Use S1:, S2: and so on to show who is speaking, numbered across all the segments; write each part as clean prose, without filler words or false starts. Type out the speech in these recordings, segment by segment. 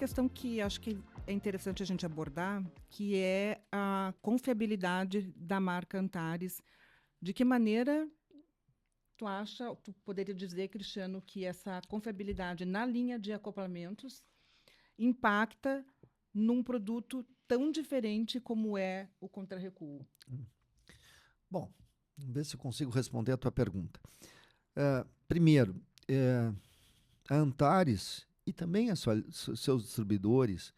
S1: questão que acho que é interessante a gente abordar, que é a confiabilidade da marca Antares. De que maneira tu poderia dizer, Cristiano, que essa confiabilidade na linha de acoplamentos impacta num produto tão diferente como é o contrarrecuo?
S2: Bom, vamos ver se eu consigo responder a tua pergunta. Primeiro, a Antares e também seus distribuidores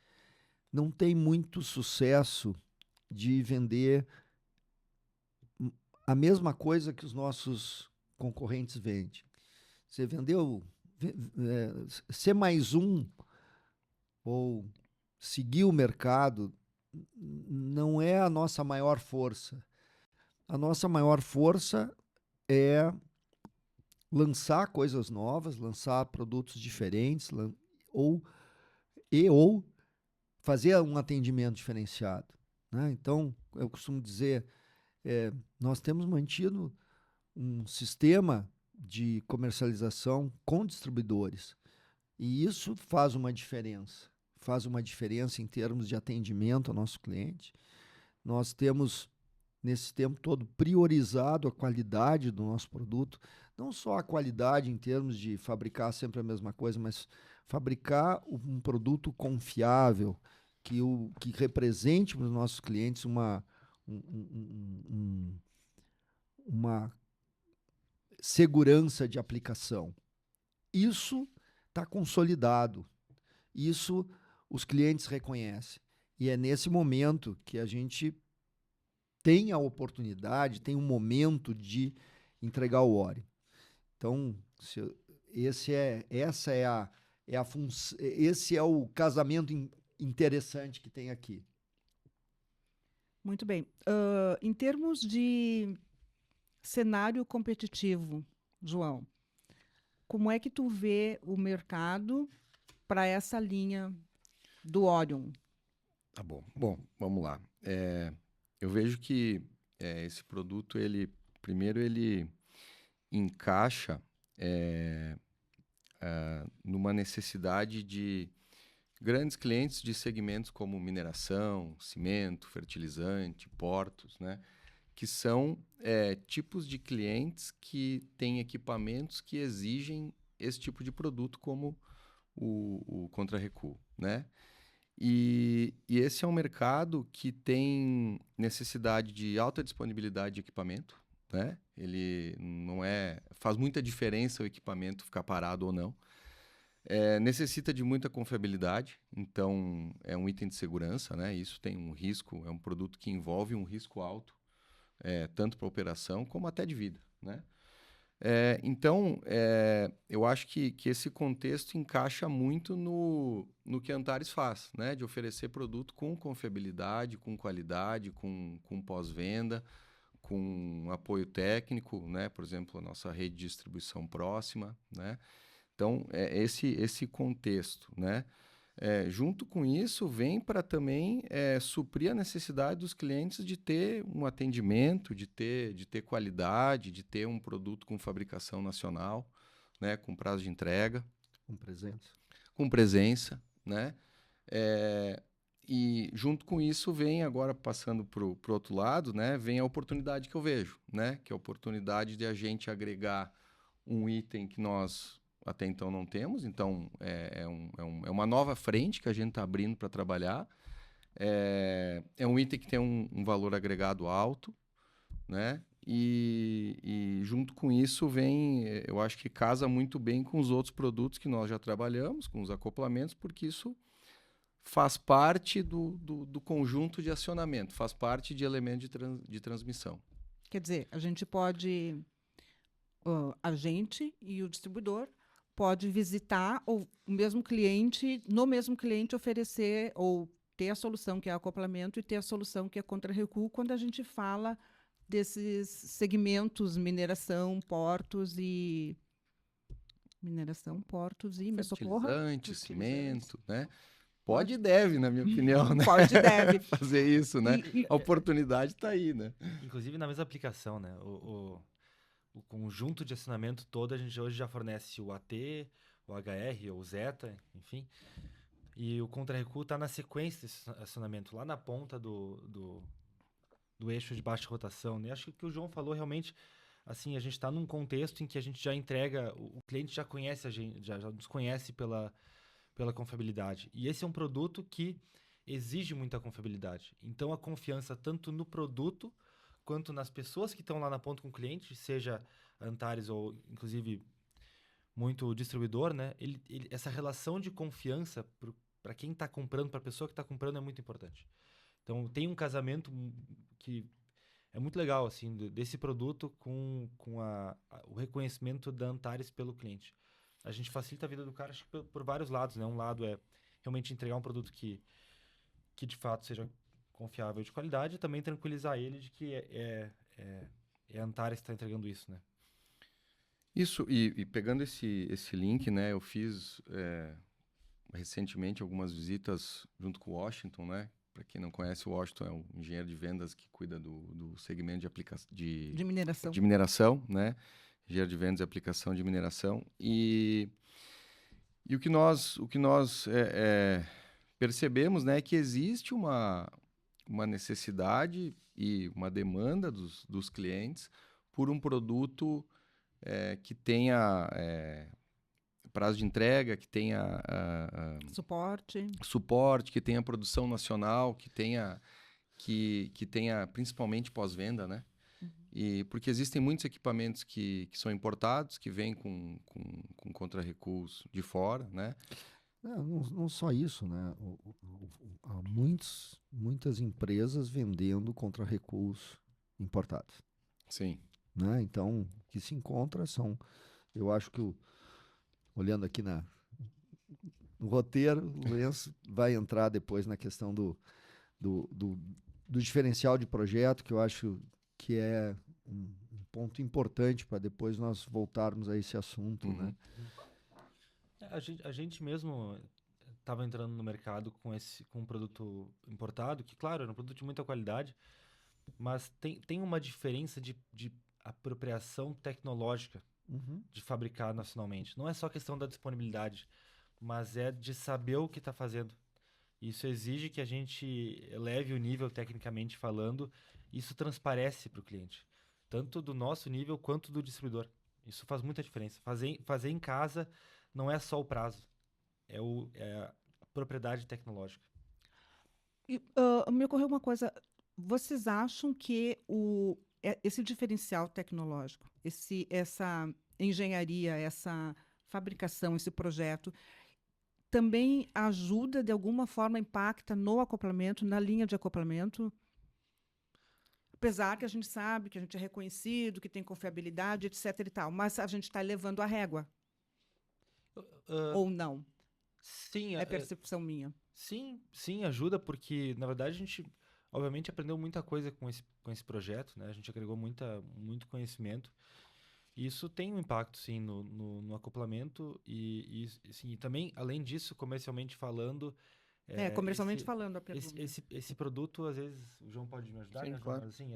S2: não tem muito sucesso de vender a mesma coisa que os nossos concorrentes vendem. Você vendeu ser mais um ou seguir o mercado não é a nossa maior força. A nossa maior força é lançar coisas novas, lançar produtos diferentes ou fazer um atendimento diferenciado, né? Então, eu costumo dizer, nós temos mantido um sistema de comercialização com distribuidores e isso faz uma diferença em termos de atendimento ao nosso cliente. Nós temos nesse tempo todo priorizado a qualidade do nosso produto, não só a qualidade em termos de fabricar sempre a mesma coisa, mas fabricar um produto confiável, que represente para os nossos clientes uma segurança de aplicação. Isso está consolidado, isso os clientes reconhecem. E é nesse momento que a gente tem a oportunidade, tem um momento de entregar o óleo. Então, esse é o casamento interessante que tem aqui.
S1: Muito bem. Em termos de cenário competitivo, João, como é que tu vê o mercado para essa linha do Orion?
S3: Tá bom. Bom, vamos lá. Eu vejo que esse produto, primeiro ele encaixa numa necessidade de grandes clientes de segmentos como mineração, cimento, fertilizante, portos, né? Que são tipos de clientes que têm equipamentos que exigem esse tipo de produto como o contra-recuo, né? E esse é um mercado que tem necessidade de alta disponibilidade de equipamento, né? Ele não faz muita diferença o equipamento ficar parado ou não. Necessita de muita confiabilidade, então é um item de segurança, né? Isso tem um risco, é um produto que envolve um risco alto, tanto para operação como até de vida, né? Então, eu acho que esse contexto encaixa muito no que a Antares faz, né? De oferecer produto com confiabilidade, com qualidade, com pós-venda, com apoio técnico, né? Por exemplo, a nossa rede de distribuição próxima, né? Então, esse contexto, né? Junto com isso, vem para também suprir a necessidade dos clientes de ter um atendimento, de ter qualidade, de ter um produto com fabricação nacional, né, com prazo de entrega. Com presença, né? E junto com isso vem, agora passando para o outro lado, né, vem a oportunidade que eu vejo, né, que é a oportunidade de a gente agregar um item que nós até então não temos, então é uma nova frente que a gente está abrindo para trabalhar. É um item que tem um valor agregado alto, né? E junto com isso vem, eu acho que casa muito bem com os outros produtos que nós já trabalhamos, com os acoplamentos, porque isso faz parte do conjunto de acionamento, faz parte de elemento de transmissão.
S1: Quer dizer, a gente pode, a gente e o distribuidor pode visitar o mesmo cliente, no mesmo cliente oferecer ou ter a solução que é acoplamento e ter a solução que é contra-recuo quando a gente fala desses segmentos mineração, portos e
S3: fertilizante, cimento, né? Pode e deve, na minha opinião, né?
S1: Pode e deve.
S3: Fazer isso, né? A oportunidade está aí, né?
S4: Inclusive na mesma aplicação, né? O conjunto de acionamento todo, a gente hoje já fornece o AT, o HR ou o Zeta, enfim. E o contra-recuo está na sequência desse acionamento, lá na ponta do eixo de baixa rotação, né? Acho que o que o João falou realmente, assim, a gente está num contexto em que a gente já entrega, o cliente já conhece a gente, já nos conhece pela confiabilidade. E esse é um produto que exige muita confiabilidade. Então, a confiança tanto no produto quanto nas pessoas que estão lá na ponta com o cliente, seja Antares ou, inclusive, muito distribuidor, né? Essa relação de confiança para quem está comprando, para a pessoa que está comprando, é muito importante. Então, tem um casamento que é muito legal, assim, desse produto com o reconhecimento da Antares pelo cliente. A gente facilita a vida do cara, acho que por vários lados, né? Um lado é realmente entregar um produto que de fato seja confiável e de qualidade, e também tranquilizar ele de que é a Antares que está entregando isso, né?
S3: Isso, e pegando esse link, né, eu fiz recentemente algumas visitas junto com o Washington, né? Para quem não conhece, o Washington é um engenheiro de vendas que cuida do segmento
S1: De mineração.
S3: de mineração, né? Engenheiro de vendas e aplicação de mineração. E o que nós percebemos, né, é que existe uma necessidade e uma demanda dos clientes por um produto que tenha prazo de entrega, que tenha suporte, que tenha produção nacional, que tenha principalmente pós-venda, né? E porque existem muitos equipamentos que são importados, que vêm com contra-recuos de fora, né?
S2: Não só isso, né? Há muitas empresas vendendo contra-recuos importados,
S3: Sim.
S2: né? Então, o que se encontra são, eu acho que olhando aqui no roteiro, o Lourenço vai entrar depois na questão do diferencial de projeto, que eu acho que é um ponto importante para depois nós voltarmos a esse assunto, né?
S4: A gente mesmo estava entrando no mercado com um produto importado, que, claro, era um produto de muita qualidade, mas tem uma diferença de apropriação tecnológica de fabricar nacionalmente. Não é só questão da disponibilidade, mas é de saber o que está fazendo. Isso exige que a gente eleve o nível tecnicamente falando. Isso transparece para o cliente, tanto do nosso nível quanto do distribuidor. Isso faz muita diferença. Fazer em casa não é só o prazo, é a propriedade tecnológica.
S1: Me ocorreu uma coisa. Vocês acham que esse diferencial tecnológico, essa engenharia, essa fabricação, esse projeto, também ajuda, de alguma forma, impacta no acoplamento, na linha de acoplamento? Apesar que a gente sabe, que a gente é reconhecido, que tem confiabilidade, etc. e tal, mas a gente está elevando a régua. Ou não?
S4: Sim,
S1: É percepção minha.
S4: Sim, ajuda, porque, na verdade, a gente, obviamente, aprendeu muita coisa com esse projeto, né? A gente agregou muito conhecimento. E isso tem um impacto, sim, no acoplamento. Sim, e também, além disso, comercialmente falando...
S1: comercialmente falando, a pergunta.
S4: Esse produto, às vezes, o João pode me ajudar,
S3: Sim,
S4: né, João?
S3: claro.
S4: Mas, assim,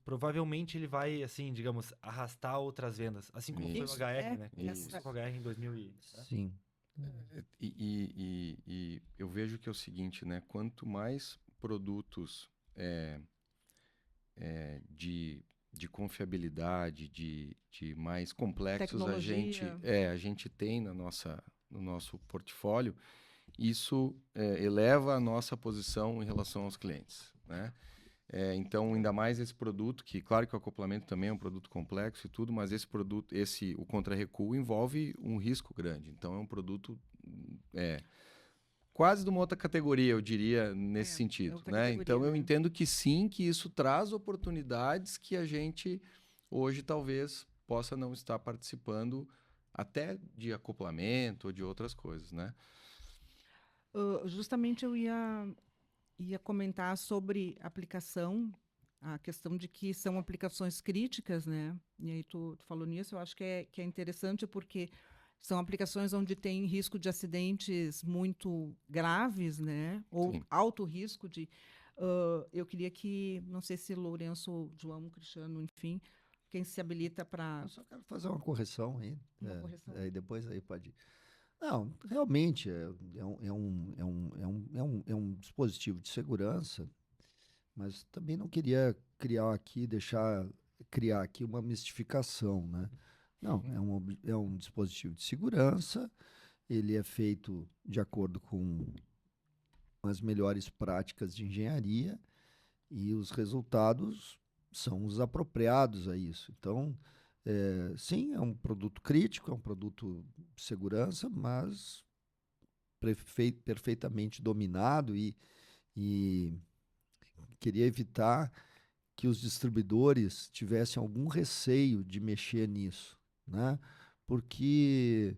S4: provavelmente ele vai, assim, digamos, arrastar outras vendas, assim como foi o
S3: Isso.
S4: HR, né?
S3: Isso.
S4: Com o HR em 2000
S2: Sim.
S3: E eu vejo que é o seguinte, né? Quanto mais produtos de confiabilidade, de mais complexos a gente tem no nosso portfólio, isso eleva a nossa posição em relação aos clientes, né? Então, ainda mais esse produto, que claro que o acoplamento também é um produto complexo e tudo, mas esse produto, o contra-recuo, envolve um risco grande. Então, é um produto quase de uma outra categoria, eu diria, nesse sentido, né? Então, eu entendo que sim, que isso traz oportunidades que a gente hoje talvez possa não estar participando até de acoplamento ou de outras coisas, né?
S1: Justamente eu ia comentar sobre aplicação, a questão de que são aplicações críticas, né? E aí tu falou nisso, eu acho que é interessante porque são aplicações onde tem risco de acidentes muito graves, né? Ou
S3: Sim.
S1: alto risco de... eu queria que, não sei se Lourenço, João, Cristiano, enfim, quem se habilita para...
S2: Eu só quero fazer uma correção aí.
S1: Uma correção.
S2: Aí depois aí pode... Não, realmente é um dispositivo de segurança, mas também não queria criar aqui uma mistificação, né? Não, é um dispositivo de segurança, ele é feito de acordo com as melhores práticas de engenharia e os resultados são os apropriados a isso. Então, sim, é um produto crítico, é um produto de segurança, mas perfeitamente dominado e queria evitar que os distribuidores tivessem algum receio de mexer nisso, né? Porque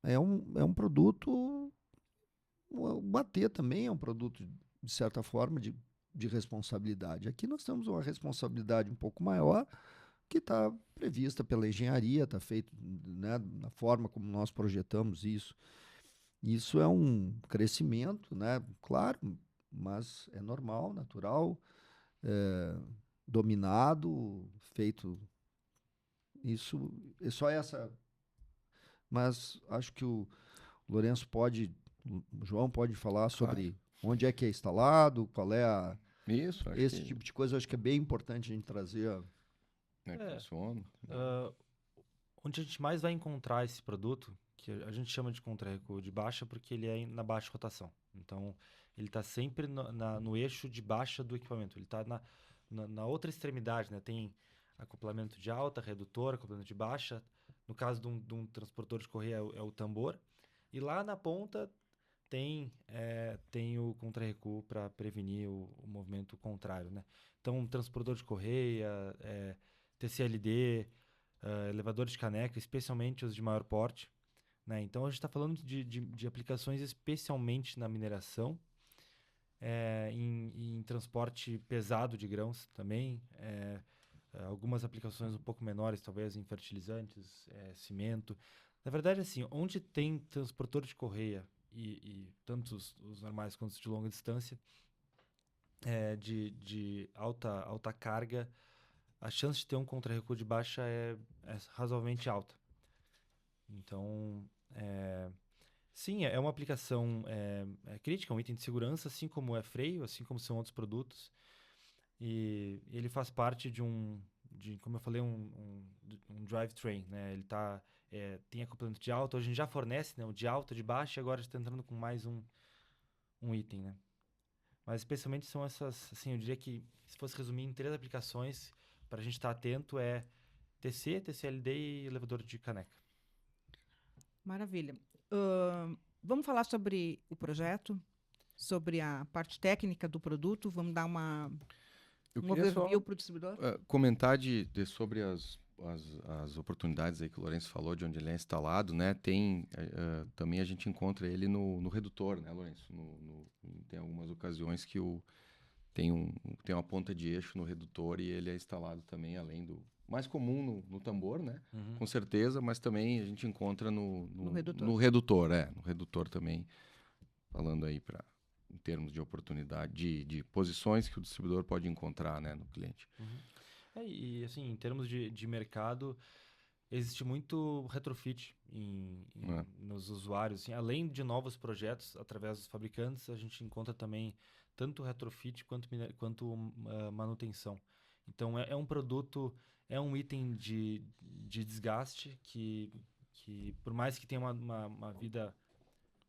S2: é um produto, o bater também é um produto, de certa forma, de responsabilidade. Aqui nós temos uma responsabilidade um pouco maior, que está prevista pela engenharia, está feito, né, na forma como nós projetamos isso. Isso é um crescimento, né? Claro, mas é normal, natural, é, dominado, feito. Isso é só essa. Mas acho que o Lourenço o João pode falar
S3: Claro.
S2: sobre onde é que é instalado, qual é
S3: Isso, acho
S2: esse
S3: que
S2: tipo de coisa. Eu acho que é bem importante a gente trazer.
S3: né, que funciona.
S4: Ah, onde a gente mais vai encontrar esse produto, que a gente chama de contra-recuo de baixa porque ele é na baixa rotação. Então, ele está sempre no eixo de baixa do equipamento. Ele está na outra extremidade, né? Tem acoplamento de alta, redutor, acoplamento de baixa. No caso de um transportador de correia é o tambor. E lá na ponta tem o contra-recuo para prevenir o movimento contrário, né? Então, um transportador de correia, TCLD, elevadores de caneca, especialmente os de maior porte, né? Então, a gente está falando de aplicações especialmente na mineração, em transporte pesado de grãos também, algumas aplicações um pouco menores, talvez em fertilizantes, cimento. Na verdade, assim, onde tem transportador de correia e tanto os normais quanto os de longa distância, de alta carga, a chance de ter um contra-recuo de baixa é razoavelmente alta. Então, sim, é uma aplicação crítica, um item de segurança, assim como é freio, assim como são outros produtos. E ele faz parte como eu falei, um drivetrain, né? Ele tem acoplamento de alta. Hoje a gente já fornece, né, o de alta, de baixa, e agora está entrando com mais um item, né? Mas especialmente são essas, assim, eu diria que se fosse resumir em 3 aplicações para a gente estar atento TC, TCLD e elevador de caneca.
S1: Maravilha. Vamos falar sobre o projeto, sobre a parte técnica do produto. Vamos dar
S3: Eu
S1: um
S3: queria só
S1: overview para o distribuidor?
S3: comentar sobre as oportunidades aí que o Lourenço falou, de onde ele é instalado, né? Também a gente encontra ele no redutor, né, Lourenço? Tem algumas ocasiões que tem uma ponta de eixo no redutor e ele é instalado também, além do mais comum no tambor, né?
S4: Uhum.
S3: Com certeza, mas também a gente encontra no
S1: redutor.
S3: no redutor, no redutor também, falando aí em termos de oportunidade, de posições que o distribuidor pode encontrar, né, no cliente.
S4: Uhum. E assim, em termos de mercado, existe muito retrofit nos usuários. Assim, além de novos projetos através dos fabricantes, a gente encontra também tanto retrofit quanto manutenção. Então, é um produto, é um item de desgaste que, por mais que tenha uma vida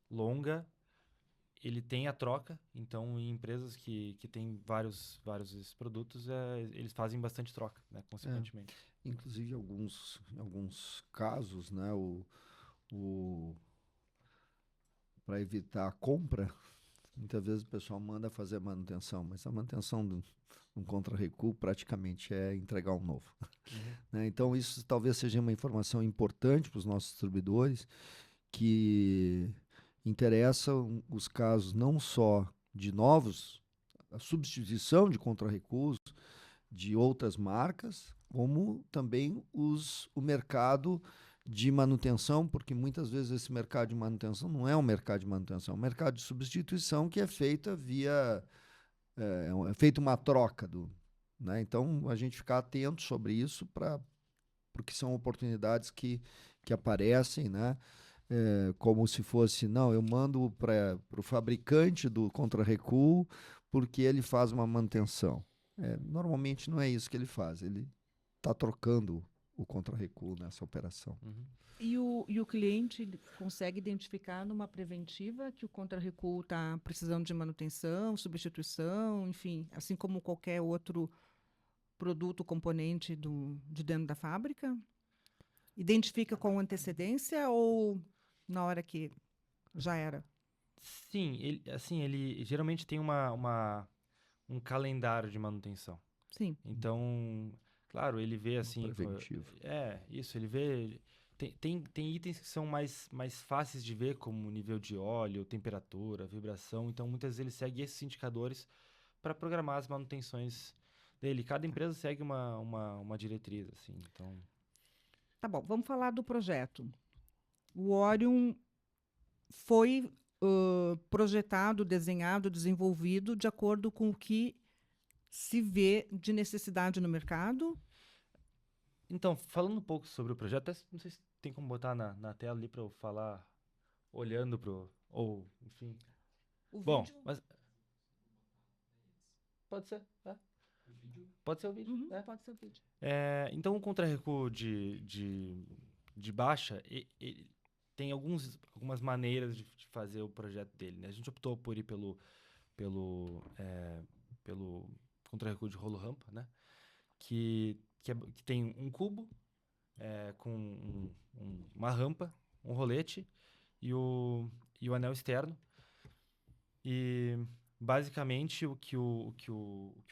S4: longa, ele tem a troca. Então, em empresas que têm vários esses produtos, eles fazem bastante troca, né, consequentemente.
S2: Inclusive, em alguns casos, né, para evitar a compra, muitas vezes o pessoal manda fazer a manutenção, mas a manutenção de um contra-recuo praticamente é entregar um novo. Né? Então, isso talvez seja uma informação importante para os nossos distribuidores, que interessam os casos não só de novos, a substituição de contra-recuos de outras marcas, como também o mercado de manutenção, porque muitas vezes esse mercado de manutenção não é um mercado de manutenção, é um mercado de substituição que é feita é feita uma troca né? Então a gente ficar atento sobre isso porque são oportunidades que aparecem, né? como se fosse, não, eu mando para o fabricante do contra-recuo porque ele faz uma manutenção. Normalmente não é isso que ele faz, ele está trocando o contra-recuo nessa operação.
S4: Uhum.
S1: E o cliente consegue identificar numa preventiva que o contra-recuo está precisando de manutenção, substituição, enfim, assim como qualquer outro produto, componente de dentro da fábrica? Identifica com antecedência ou na hora que já era?
S4: Sim, ele geralmente tem um calendário de manutenção.
S1: Sim.
S4: Então, claro, ele vê assim.
S2: Preventivo.
S4: Isso, ele vê. Tem itens que são mais fáceis de ver, como nível de óleo, temperatura, vibração. Então, muitas vezes ele segue esses indicadores para programar as manutenções dele. Cada empresa segue uma diretriz, assim. Então,
S1: Tá bom, vamos falar do projeto. O Orion foi projetado, desenhado, desenvolvido de acordo com o que se vê de necessidade no mercado.
S4: então, falando um pouco sobre o projeto, até não sei se tem como botar na tela ali para eu falar olhando pro. Ou, enfim.
S1: O
S4: Bom,
S1: vídeo-
S4: mas. Pode ser, tá? Pode ser o vídeo,
S1: Uhum,
S4: né?
S1: pode ser o vídeo.
S4: Então, o contra-recuo de baixa tem algumas maneiras de fazer o projeto dele, né? A gente optou por ir pelo contra-recuo de rolo rampa, né? Que tem um cubo com uma rampa, um rolete e o anel externo. E basicamente o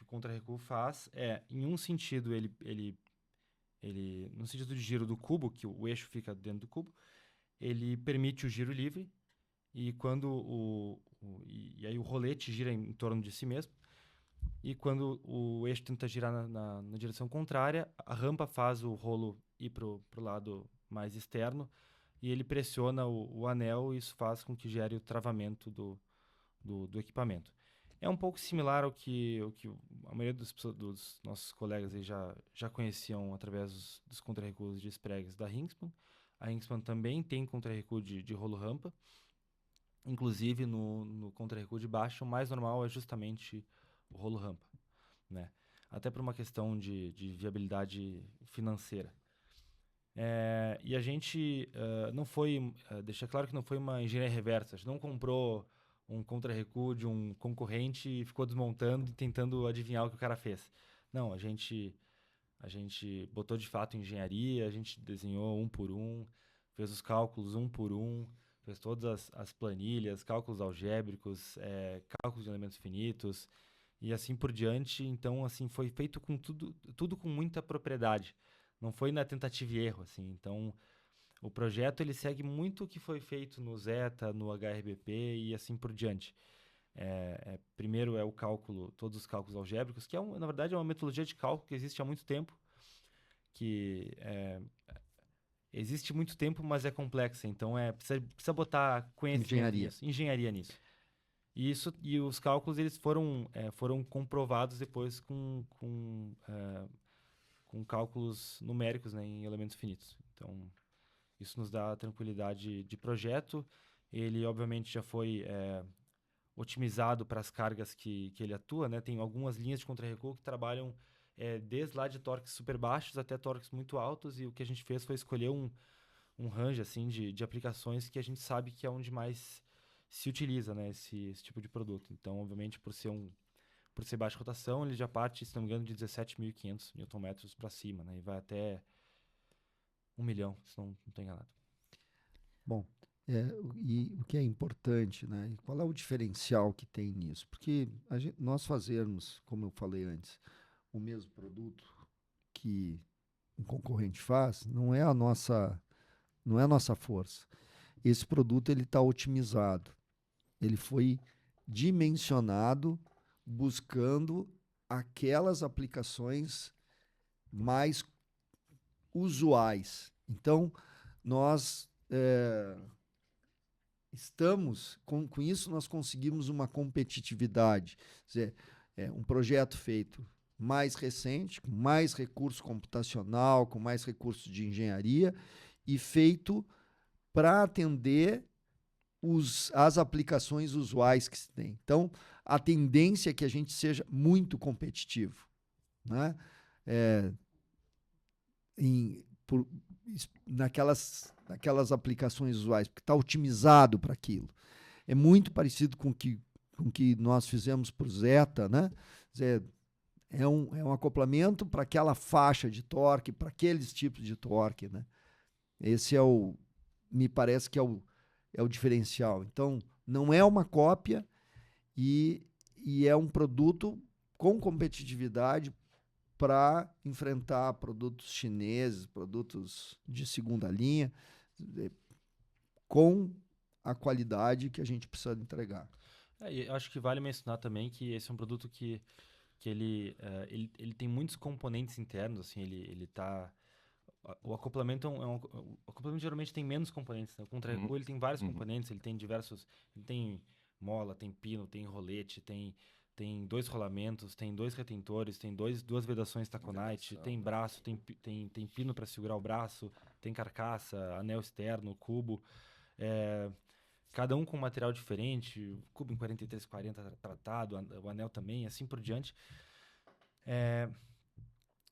S4: contra-recuo faz em um sentido, no sentido de giro do cubo, que o eixo fica dentro do cubo, ele permite o giro livre e e aí o rolete gira em torno de si mesmo. E quando o eixo tenta girar na direção contrária, a rampa faz o rolo ir pro lado mais externo e ele pressiona o anel e isso faz com que gere o travamento do equipamento. É um pouco similar ao que a maioria dos nossos colegas aí já conheciam através dos contra-recuos de Sprague's da Hinkspan. A Hinkspan também tem contra-recuo de rolo rampa. Inclusive, no contra-recuo de baixo, o mais normal é justamente o rolo rampa, né? Até por uma questão de viabilidade financeira. E a gente não foi, deixa claro que não foi uma engenharia reversa. A gente não comprou um contra-recuo de um concorrente e ficou desmontando e tentando adivinhar o que o cara fez. Não, a gente botou de fato engenharia, a gente desenhou um por um, fez os cálculos um por um, fez todas as planilhas, cálculos algébricos, cálculos de elementos finitos e assim por diante. Então, assim, foi feito com tudo com muita propriedade. Não foi na tentativa e erro, assim. Então, o projeto ele segue muito o que foi feito no Zeta, no HRBP e assim por diante. Primeiro é o cálculo, todos os cálculos algébricos, que na verdade é uma metodologia de cálculo que existe há muito tempo, que existe muito tempo, mas é complexa. Então precisa botar conhecimento engenharia nisso. E os cálculos eles foram comprovados depois com cálculos numéricos, né, em elementos finitos. Então isso nos dá tranquilidade de projeto. Ele obviamente já foi otimizado para as cargas que ele atua, né? Tem algumas linhas de contra-recuo que trabalham desde lá de torques super baixos até torques muito altos, e o que a gente fez foi escolher um range assim, de aplicações que a gente sabe que é onde mais se utiliza, né, esse tipo de produto. Então, obviamente, por ser baixa rotação, ele já parte, se não me engano, de 17.500 Nm para cima, né? E vai até 1 milhão, se não estou enganado.
S2: Bom, e o que é importante, né? E qual é o diferencial que tem nisso? Porque nós fazermos, como eu falei antes, o mesmo produto que um concorrente faz, não é a nossa força. Esse produto ele está otimizado, ele foi dimensionado buscando aquelas aplicações mais usuais. Então, nós estamos, com isso nós conseguimos uma competitividade. Quer dizer, um projeto feito mais recente, com mais recurso computacional, com mais recursos de engenharia, e feito para atender as aplicações usuais que se tem. Então, a tendência é que a gente seja muito competitivo, né? Naquelas aplicações usuais, porque está otimizado para aquilo. É muito parecido com o que nós fizemos para o Zeta, né? Quer dizer, é um acoplamento para aquela faixa de torque, para aqueles tipos de torque, né? Esse me parece que é o diferencial. Então, não é uma cópia e é um produto com competitividade para enfrentar produtos chineses, produtos de segunda linha, com a qualidade que a gente precisa entregar.
S4: E eu acho que vale mencionar também que esse é um produto que ele tem muitos componentes internos, assim, o acoplamento o acoplamento geralmente tem menos componentes, né? O contra-recuo ele tem vários componentes, ele tem mola, tem pino, tem rolete, tem 2 rolamentos, tem 2 retentores, tem 2 vedações taconite, tem braço, tem pino para segurar o braço, tem carcaça, anel externo, cubo, cada um com material diferente, o cubo em 4340 tratado, o anel também, assim por diante.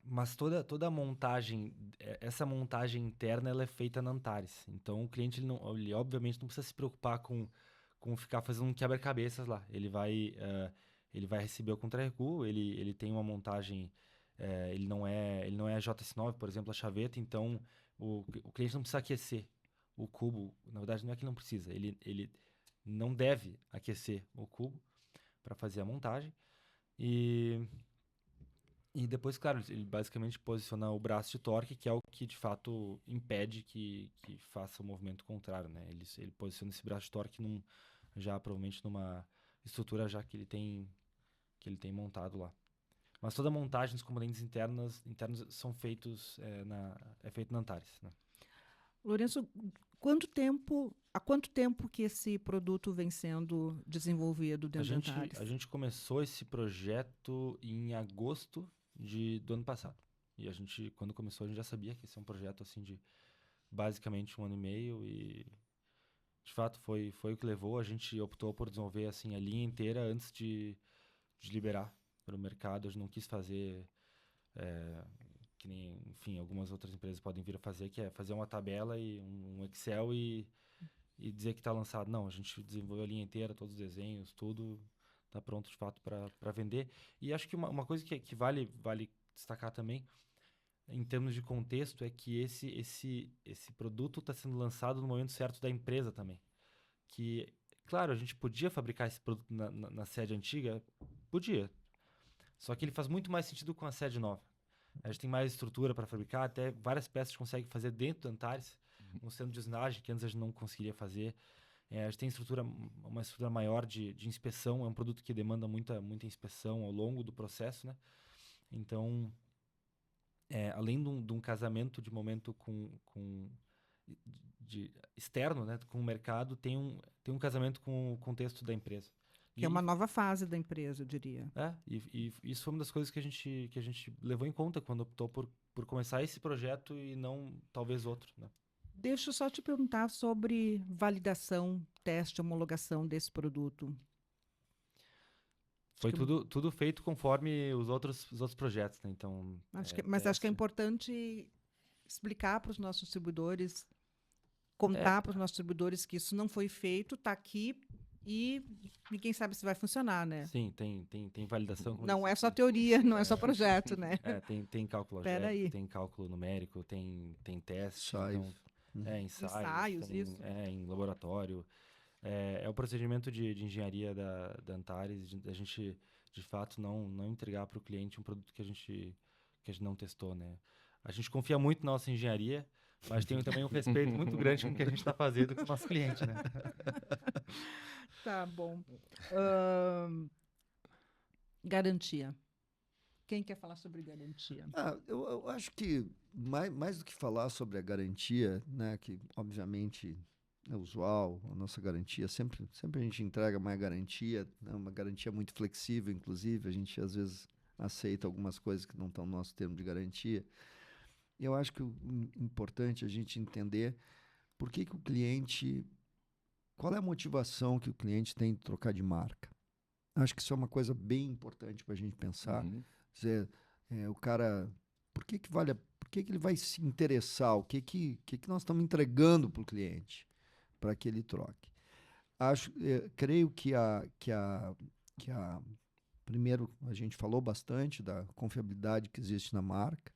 S4: Mas toda a montagem, essa montagem interna, ela é feita na Antares. Então o cliente ele obviamente não precisa se preocupar com ficar fazendo um quebra-cabeças lá. Ele vai receber o contra-recuo, ele tem uma montagem, ele não é JS9, por exemplo, a chaveta, então o cliente não precisa aquecer o cubo. Na verdade, não é que não precisa, ele não deve aquecer o cubo para fazer a montagem. E depois, claro, ele basicamente posiciona o braço de torque, que é o que de fato impede que faça o movimento contrário, né? Ele posiciona esse braço de torque já provavelmente numa estrutura já que ele tem montado lá. Mas toda a montagem dos componentes internos são feitos feito na Antares, né?
S1: Lourenço, há quanto tempo que esse produto vem sendo desenvolvido dentro da Antares?
S4: A gente começou esse projeto em agosto do ano passado. E quando começou, a gente já sabia que esse é um projeto assim de basicamente 1 ano e meio, e de fato foi o que levou. A gente optou por desenvolver assim a linha inteira antes de liberar para o mercado. A gente não quis fazer que nem, enfim, algumas outras empresas podem vir a fazer, que é fazer uma tabela e um Excel e dizer que está lançado. Não, a gente desenvolveu a linha inteira, todos os desenhos, tudo está pronto de fato para vender. E acho que uma coisa que vale destacar também, em termos de contexto, é que esse produto está sendo lançado no momento certo da empresa também. Que, claro, a gente podia fabricar esse produto na sede antiga, podia. Só que ele faz muito mais sentido com a sede nova. A gente tem mais estrutura para fabricar, até várias peças a gente consegue fazer dentro do Antares, no centro de usinagem, que antes a gente não conseguiria fazer. A gente tem uma estrutura maior de inspeção, é um produto que demanda muita inspeção ao longo do processo, né? Então, além de um casamento de momento externo, né, com o mercado, tem um casamento com o contexto da empresa.
S1: Que é uma nova fase da empresa, eu diria.
S4: E isso foi uma das coisas que a gente levou em conta quando optou por começar esse projeto e não talvez outro, né?
S1: Deixa eu só te perguntar sobre validação, teste, homologação desse produto.
S4: Foi tudo feito conforme os outros projetos, né? Então,
S1: acho que é importante explicar para os nossos distribuidores, contar para os nossos distribuidores que isso não foi feito, está aqui e ninguém sabe se vai funcionar, né?
S4: Sim, tem validação.
S1: Não é só teoria, não é só projeto, né?
S4: Tem cálculo algébrico, tem cálculo numérico, tem teste,
S2: ensaios.
S4: Então, ensaios,
S1: isso.
S4: Em laboratório. É o procedimento de engenharia da Antares, a gente, de fato, não entregar para o cliente um produto que a gente não testou, né? A gente confia muito na nossa engenharia, mas tem também um respeito muito grande com o que a gente está fazendo com o nosso cliente, né?
S1: Tá bom. Garantia. Quem quer falar sobre garantia?
S2: Eu acho que mais do que falar sobre a garantia, né, que obviamente é usual, a nossa garantia, sempre a gente entrega mais garantia, né, uma garantia muito flexível, inclusive, a gente às vezes aceita algumas coisas que não estão no nosso termo de garantia. Eu acho que o importante é a gente entender por que que o cliente... Qual é a motivação que o cliente tem de trocar de marca? Acho que isso é uma coisa bem importante para a gente pensar.
S3: Uhum.
S2: Dizer, o cara... Por que que ele vai se interessar? O que nós estamos entregando para o cliente para que ele troque? Creio primeiro, a gente falou bastante da confiabilidade que existe na marca.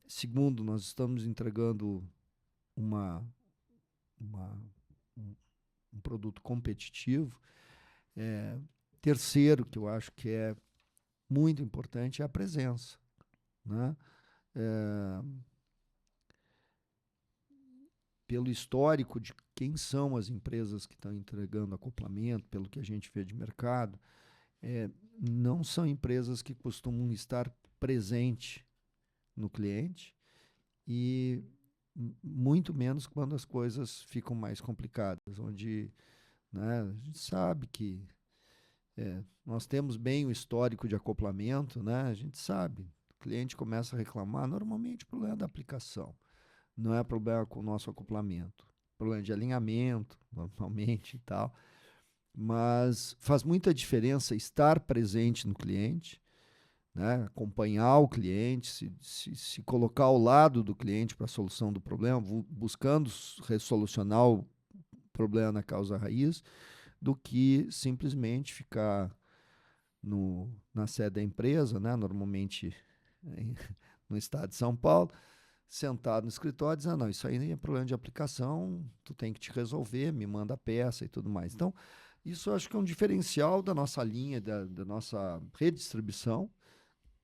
S2: Segundo, nós estamos entregando uma, um produto competitivo. Terceiro, que eu acho que é muito importante, é a presença, né? Pelo histórico de quem são as empresas que estão entregando acoplamento, pelo que a gente vê de mercado, não são empresas que costumam estar presente no cliente e muito menos quando as coisas ficam mais complicadas, onde, né, a gente sabe que nós temos bem o histórico de acoplamento, né? A gente sabe, o cliente começa a reclamar, normalmente o problema é da aplicação, não é problema com o nosso acoplamento, problema de alinhamento, normalmente e tal, mas faz muita diferença estar presente no cliente, né? Acompanhar o cliente, se colocar ao lado do cliente para a solução do problema, buscando resolucionar o problema na causa raiz, do que simplesmente ficar na sede da empresa, né? Normalmente no estado de São Paulo, sentado no escritório, dizendo, não, isso aí é problema de aplicação, tu tem que te resolver, me manda a peça e tudo mais. Então, isso eu acho que é um diferencial da nossa linha, da nossa redistribuição,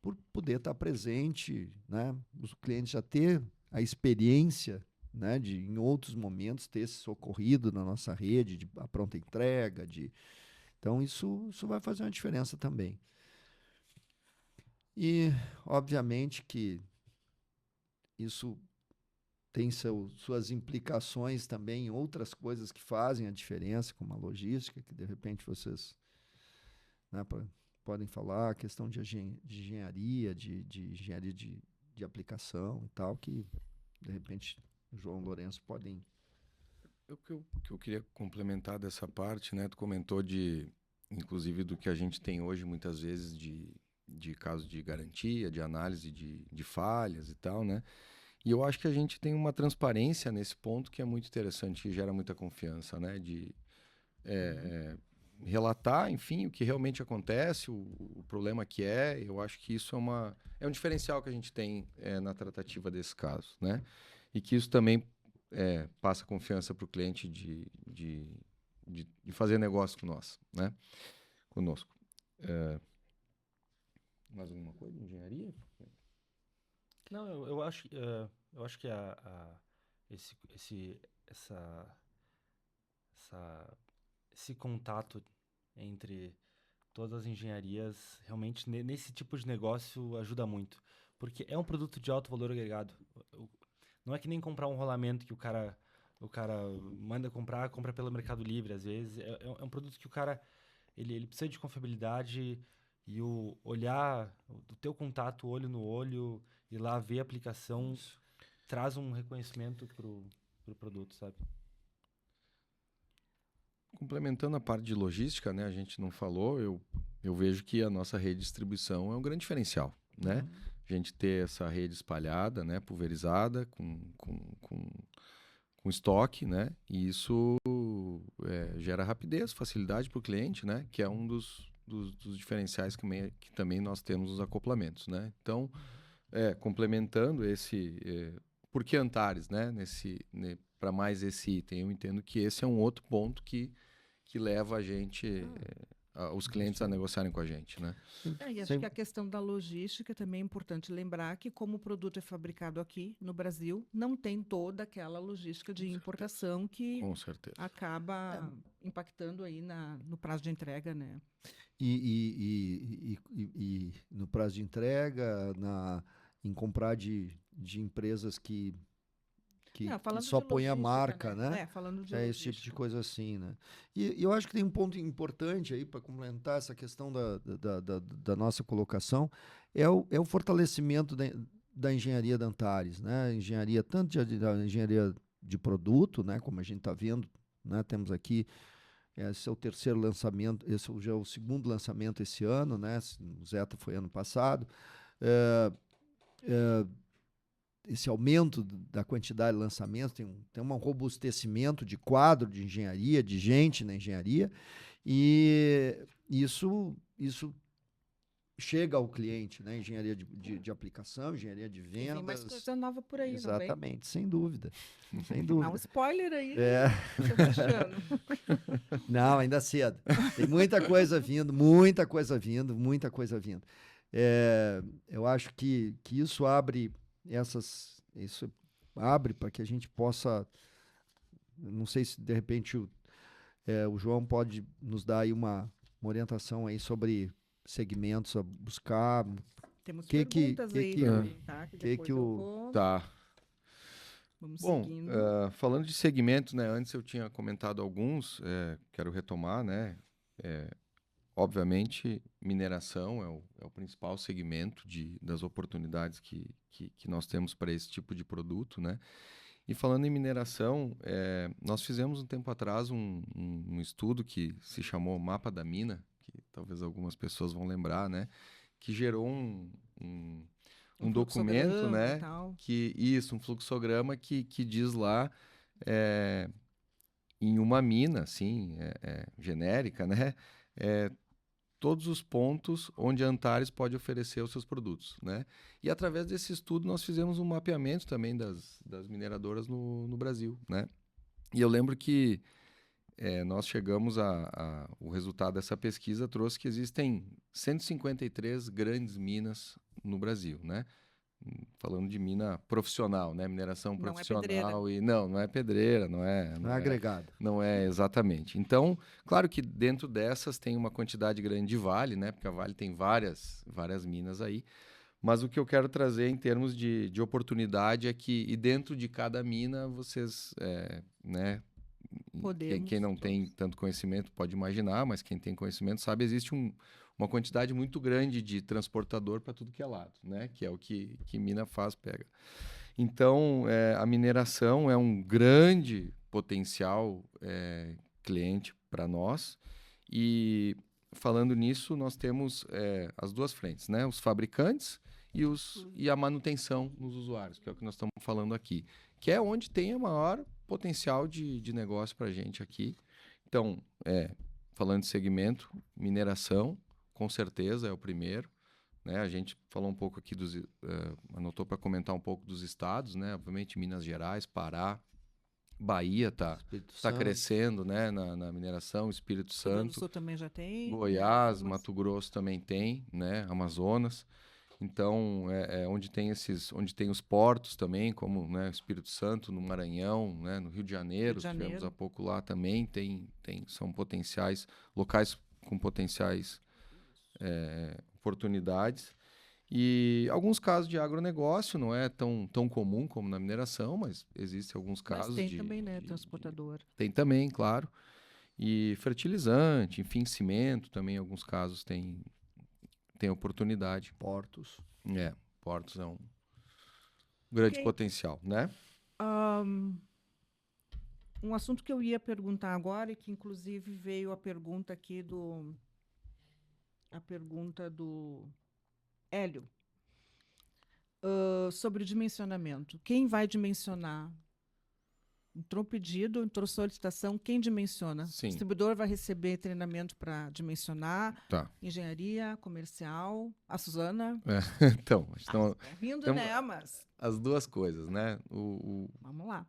S2: por poder estar presente, né? Os clientes já ter a experiência, né, de em outros momentos ter se socorrido na nossa rede, de a pronta entrega, então isso vai fazer uma diferença também. E obviamente que isso tem suas implicações também em outras coisas que fazem a diferença, como a logística, que de repente vocês, né, podem falar, a questão de engenharia, de engenharia de aplicação e tal, que de repente o João Lourenço podem...
S3: O que eu queria complementar dessa parte, né? Tu comentou inclusive, do que a gente tem hoje, muitas vezes, de casos de garantia, de análise de falhas e tal, né? E eu acho que a gente tem uma transparência nesse ponto que é muito interessante, que gera muita confiança, né? De relatar, enfim, o que realmente acontece, o problema que é. Eu acho que isso é um diferencial que a gente tem na tratativa desse caso, né? E que isso também passa confiança para o cliente de fazer negócio com nós, né? Conosco. Mais alguma coisa? Engenharia?
S4: Não, eu acho que esse contato entre todas as engenharias realmente nesse tipo de negócio ajuda muito, porque é um produto de alto valor agregado. Não é que nem comprar um rolamento que o cara manda compra pelo Mercado Livre, às vezes. É um produto que o cara ele precisa de confiabilidade e o olhar do teu contato olho no olho e lá ver a aplicação traz um reconhecimento pro produto, sabe?
S3: Complementando a parte de logística, né? A gente não falou, eu vejo que a nossa rede de distribuição é um grande diferencial, né? A gente ter essa rede espalhada, né? Pulverizada, com estoque, né? E isso gera rapidez, facilidade para o cliente, né? Que é um dos diferenciais que também nós temos nos acoplamentos, né? Então, complementando por que Antares, né? Para mais esse item, eu entendo que esse é um outro ponto que leva a gente, os clientes a negociarem com a gente, né?
S1: E acho que a questão da logística também é importante lembrar que, como o produto é fabricado aqui no Brasil, não tem toda aquela logística de importação que
S3: Com certeza
S1: acaba impactando aí no prazo de entrega, né?
S2: E no prazo de entrega, em comprar de empresas que só põe a marca, né?
S1: Falando de
S2: esse tipo de coisa assim, né? E eu acho que tem um ponto importante aí para complementar essa questão da nossa colocação, é o fortalecimento da engenharia da Antares, né? Engenharia, tanto da engenharia de produto, né? Como a gente está vendo, né? Temos aqui, esse é o terceiro lançamento, esse já é o segundo lançamento esse ano, né? O Zeta foi ano passado. Esse aumento da quantidade de lançamentos, tem um robustecimento de quadro de engenharia, de gente na engenharia, e isso chega ao cliente, né? Engenharia de aplicação, engenharia de
S1: E vem mais
S2: vendas.
S1: coisa nova por aí, não vem?
S2: Exatamente, sem dúvida. Sem
S1: Dá um
S2: dúvida.
S1: spoiler aí,
S2: É,
S1: seu Cristiano.
S2: não, ainda cedo. Tem muita coisa vindo, muita coisa vindo, muita coisa vindo. Eu acho que isso abre isso abre para que a gente possa, não sei se de repente o João pode nos dar aí uma orientação aí sobre segmentos a buscar.
S1: Temos
S2: Que-
S1: perguntas
S2: que-
S1: aí
S2: que-
S1: também, tá? Que
S2: que
S1: depois eu
S2: o-
S1: vou...
S3: Tá.
S1: Vamos
S3: Bom,
S1: seguindo.
S3: falando de segmentos, né? Antes eu tinha comentado alguns, quero retomar, né? Obviamente, mineração é o principal segmento das oportunidades que nós temos para esse tipo de produto, né? E falando em mineração, nós fizemos um tempo atrás um estudo que se chamou Mapa da Mina, que talvez algumas pessoas vão lembrar, né? Que gerou um documento,
S1: fluxograma e
S3: né?
S1: tal.
S3: Um fluxograma que diz lá, em uma mina, assim, genérica, né? Todos os pontos onde a Antares pode oferecer os seus produtos, né? E através desse estudo nós fizemos um mapeamento também das mineradoras no Brasil, né? E eu lembro que nós chegamos o resultado dessa pesquisa trouxe que existem 153 grandes minas no Brasil, né? Falando de mina profissional, né? Mineração
S1: Não é
S3: profissional
S1: pedreira.
S3: e não é pedreira,
S2: Não é agregado.
S3: não é exatamente. Então, claro que dentro dessas tem uma quantidade grande de Vale, né? Porque a Vale tem várias minas aí. Mas o que eu quero trazer em termos de oportunidade é que, e dentro de cada mina, vocês, né?
S1: Podemos
S3: Quem não tem
S1: todos.
S3: tanto conhecimento pode imaginar, mas quem tem conhecimento sabe, existe uma quantidade muito grande de transportador para tudo que é lado, né? Que é o que mina faz, pega. Então, a mineração é um grande potencial cliente para nós. E falando nisso, nós temos as duas frentes, né? Os fabricantes e a manutenção nos usuários, que é o que nós estamos falando aqui, que é onde tem o maior potencial de negócio para a gente aqui. Então, falando de segmento, mineração, com certeza é o primeiro. Né? A gente falou um pouco aqui anotou para comentar um pouco dos estados, né? Obviamente Minas Gerais, Pará, Bahia tá
S2: Santo.
S3: crescendo, né? Na mineração, Espírito
S1: Rio Grande do
S3: Santo,
S1: Sul também já tem.
S3: Goiás,
S1: Mas
S3: Mato Grosso também tem, né? Amazonas. Então, onde tem os portos também, como, né, Espírito Santo, no Maranhão, né, no Rio de Janeiro, tivemos há pouco lá também, são locais com potenciais oportunidades. E alguns casos de agronegócio não é tão comum como na mineração, mas existem alguns casos
S1: tem também, né? Transportador.
S3: Tem também, claro. E fertilizante, enfim, cimento também, em alguns casos tem oportunidade.
S2: Portos.
S3: Portos é um grande
S1: Ok.
S3: potencial, né?
S1: Um assunto que eu ia perguntar agora, e que inclusive veio a pergunta aqui do Hélio, sobre o dimensionamento. Quem vai dimensionar? Entrou pedido, entrou solicitação, quem dimensiona?
S3: Sim.
S1: O distribuidor vai receber treinamento para dimensionar,
S3: Tá.
S1: engenharia, comercial, a Suzana.
S3: Então,
S1: Tá rindo,
S3: temos-
S1: né? Mas
S3: as duas coisas, né?
S1: vamos lá.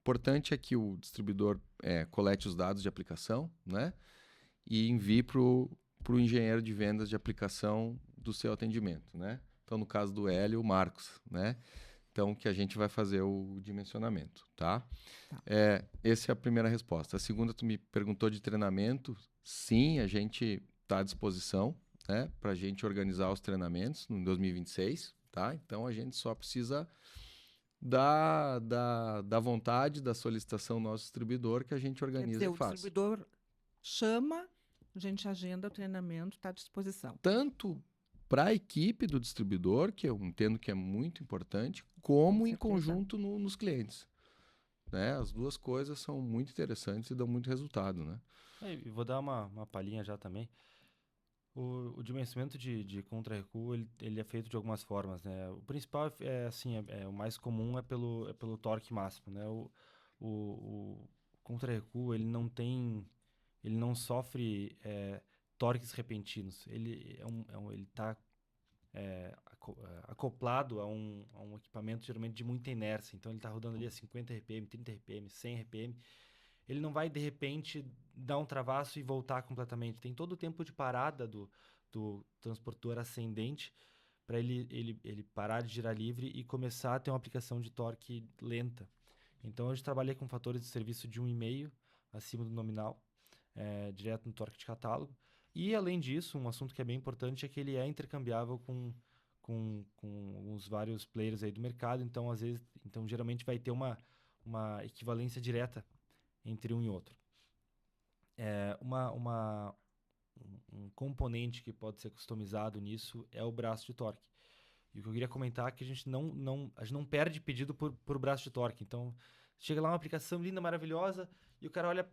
S3: Importante é que o distribuidor colete os dados de aplicação, né? E envie para o engenheiro de vendas de aplicação do seu atendimento, né? Então, no caso do Hélio, o Marcos, né? Então, que a gente vai fazer o dimensionamento, tá? Essa é a primeira resposta. A segunda, tu me perguntou de treinamento. Sim, a gente está à disposição, né? Para a gente organizar os treinamentos em 2026, tá? Então, a gente só precisa da vontade, da solicitação do nosso distribuidor, que a gente
S1: Quer
S3: organiza
S1: dizer,
S3: e
S1: o
S3: faz.
S1: distribuidor chama, a gente agenda o treinamento, está à disposição.
S3: Tanto para a equipe do distribuidor, que eu entendo que é muito importante, como
S1: Com
S3: em
S1: certeza.
S3: conjunto nos clientes. né? As duas coisas são muito interessantes e dão muito resultado, né?
S4: E vou dar uma palhinha já também. O dimensionamento de contra-recuo, ele é feito de algumas formas, né? O principal assim, o mais comum é pelo torque máximo, né? O contra-recuo, ele não sofre torques repentinos. Ele está acoplado a um equipamento geralmente de muita inércia. Então ele está rodando ali a 50 RPM, 30 RPM, 100 RPM. Ele não vai, de repente, dar um travasso e voltar completamente. Tem todo o tempo de parada do transportador ascendente para ele parar de girar livre e começar a ter uma aplicação de torque lenta. Então, hoje trabalhei com fatores de serviço de 1,5 acima do nominal, direto no torque de catálogo. E, além disso, um assunto que é bem importante é que ele é intercambiável com os vários players aí do mercado. Então, geralmente vai ter uma equivalência direta entre um e outro. Um componente que pode ser customizado nisso é o braço de torque. E o que eu queria comentar é que a gente não perde pedido por braço de torque. Então, chega lá uma aplicação linda, maravilhosa, e o cara olha,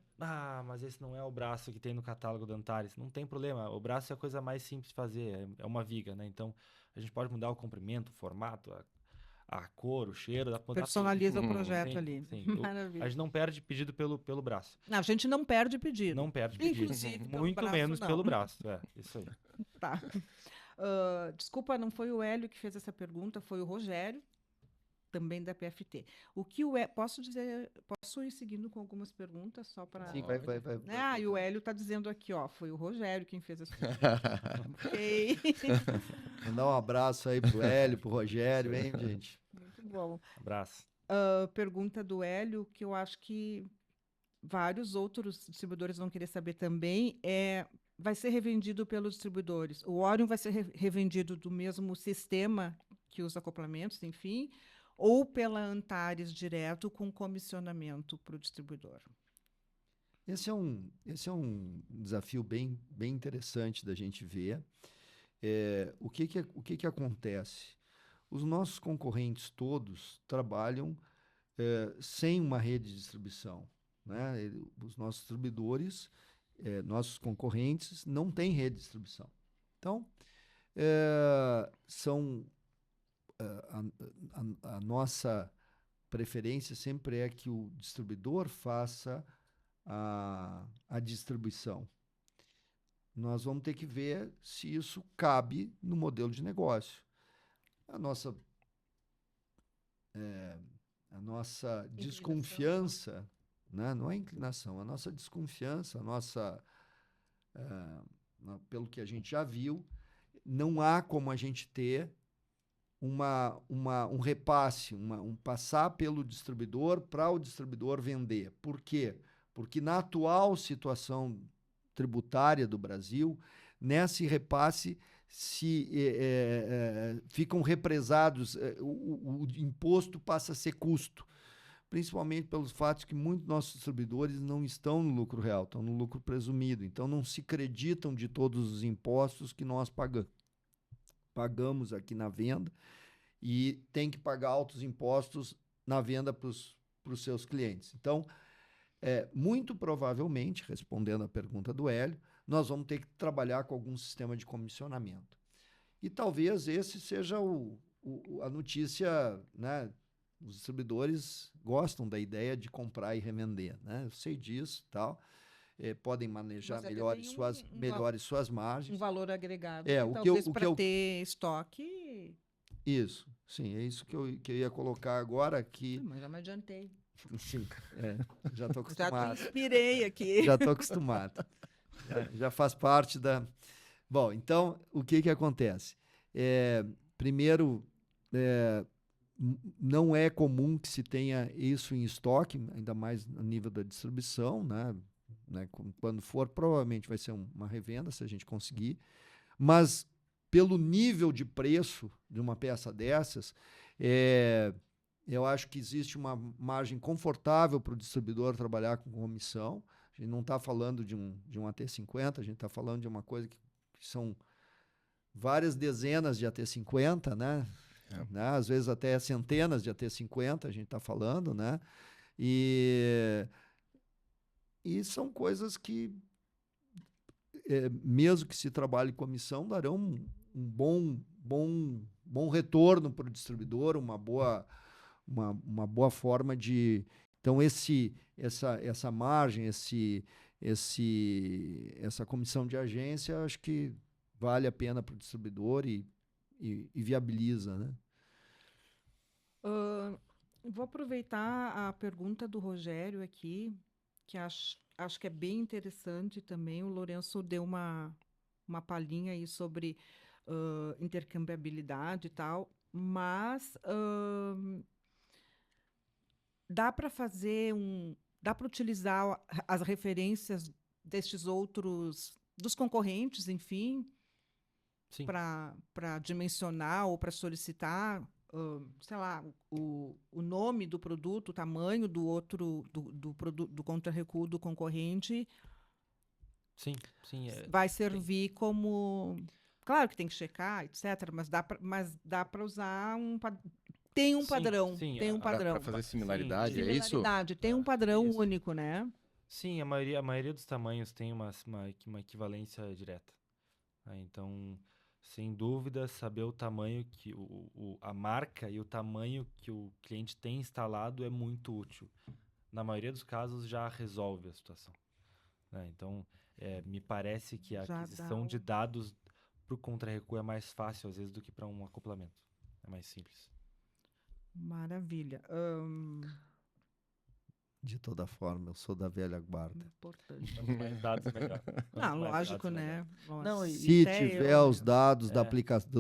S4: mas esse não é o braço que tem no catálogo da Antares. Não tem problema, o braço é a coisa mais simples de fazer, é uma viga, né? Então, a gente pode mudar o comprimento, o formato, a cor, o cheiro, dá pra mudar tudo.
S1: Personaliza o projeto
S4: Sim,
S1: ali.
S4: sim.
S1: Maravilha.
S4: A gente não perde pedido pelo braço.
S1: Não, a gente não perde pedido.
S4: Não perde pedido.
S1: Inclusive pelo
S4: Muito
S1: braço,
S4: menos
S1: não.
S4: pelo braço. Isso aí.
S1: Tá. Desculpa, não foi o Hélio que fez essa pergunta, foi o Rogério, também da PFT. Posso ir seguindo com algumas perguntas só para.
S2: Sim, vai.
S1: E o Hélio está dizendo aqui, foi o Rogério quem fez essa pergunta. Ok.
S2: Mandar um abraço aí pro Hélio, pro Rogério, hein, gente?
S1: Muito bom.
S4: Abraço.
S1: Pergunta do Hélio, que eu acho que vários outros distribuidores vão querer saber também, vai ser revendido pelos distribuidores. O Orion vai ser revendido do mesmo sistema que os acoplamentos, enfim, ou pela Antares direto com comissionamento para o distribuidor?
S2: Esse é um desafio bem interessante da gente ver. O que acontece? Os nossos concorrentes todos trabalham sem uma rede de distribuição, né? Os nossos distribuidores, nossos concorrentes, não têm rede de distribuição. Então, a nossa preferência sempre é que o distribuidor faça a distribuição. Nós vamos ter que ver se isso cabe no modelo de negócio. A nossa desconfiança, né? Não é inclinação, a nossa desconfiança, pelo que a gente já viu, não há como a gente ter um repasse, passar pelo distribuidor para o distribuidor vender. Por quê? Porque na atual situação tributária do Brasil, nesse repasse ficam represados, o imposto passa a ser custo, principalmente pelos fatos que muitos nossos distribuidores não estão no lucro real, estão no lucro presumido, então não se acreditam de todos os impostos que nós pagamos aqui na venda e tem que pagar altos impostos na venda para os seus clientes. Então, muito provavelmente, respondendo à pergunta do Hélio, nós vamos ter que trabalhar com algum sistema de comissionamento. E talvez esse seja a notícia, né? Os distribuidores gostam da ideia de comprar e revender, né? Eu sei disso e tal. Podem manejar melhores suas margens.
S1: Um valor agregado.
S2: Talvez
S1: para ter estoque.
S2: Isso, sim, é isso que eu ia colocar agora aqui.
S1: Mas já me adiantei.
S2: Sim, já estou acostumado.
S1: Já te inspirei aqui.
S2: Já estou acostumado. Já faz parte da... Bom, então, o que acontece? Primeiro, não é comum que se tenha isso em estoque, ainda mais a nível da distribuição, né? Quando for, provavelmente vai ser uma revenda, se a gente conseguir. Mas, pelo nível de preço de uma peça dessas, eu acho que existe uma margem confortável para o distribuidor trabalhar com comissão. A gente não está falando de um AT50, a gente está falando de uma coisa que são várias dezenas de AT50, né? Às vezes até centenas de AT50 a gente está falando, né? E são coisas que, mesmo que se trabalhe com comissão, darão um bom retorno para o distribuidor, uma boa forma de... Então, essa margem, essa comissão de agência, acho que vale a pena para o distribuidor e viabiliza, né?
S1: Vou aproveitar a pergunta do Rogério aqui, que acho que é bem interessante também. O Lourenço deu uma palhinha aí sobre intercambiabilidade e tal, mas dá para utilizar as referências destes outros, dos concorrentes, enfim,
S4: Sim.
S1: para dimensionar ou para solicitar, sei lá, o nome do produto, o tamanho do outro, do produto, do contra-recuo do concorrente.
S4: Sim.
S1: Vai servir como... Claro que tem que checar, etc., mas dá para usar tem um padrão.
S4: Sim,
S1: Tem um padrão.
S3: Para fazer similaridade,
S1: Sim,
S3: é isso?
S1: tem um padrão
S4: Isso.
S1: único, né?
S4: Sim, a maioria dos tamanhos tem uma equivalência direta. Então, sem dúvida, saber o tamanho que a marca e o tamanho que o cliente tem instalado é muito útil. Na maioria dos casos, já resolve a situação, né? Então, me parece que a
S1: Já
S4: aquisição
S1: dá
S4: de dados para o contra-recuo é mais fácil, às vezes, do que para um acoplamento. É mais simples.
S1: Maravilha.
S2: De toda forma, eu sou da velha guarda.
S1: Importante.
S4: Quanto mais dados, melhor.
S1: Não, lógico, né?
S4: Não,
S2: Se
S1: Até
S2: tiver
S1: eu,
S2: os
S1: né?
S2: dados da aplicação,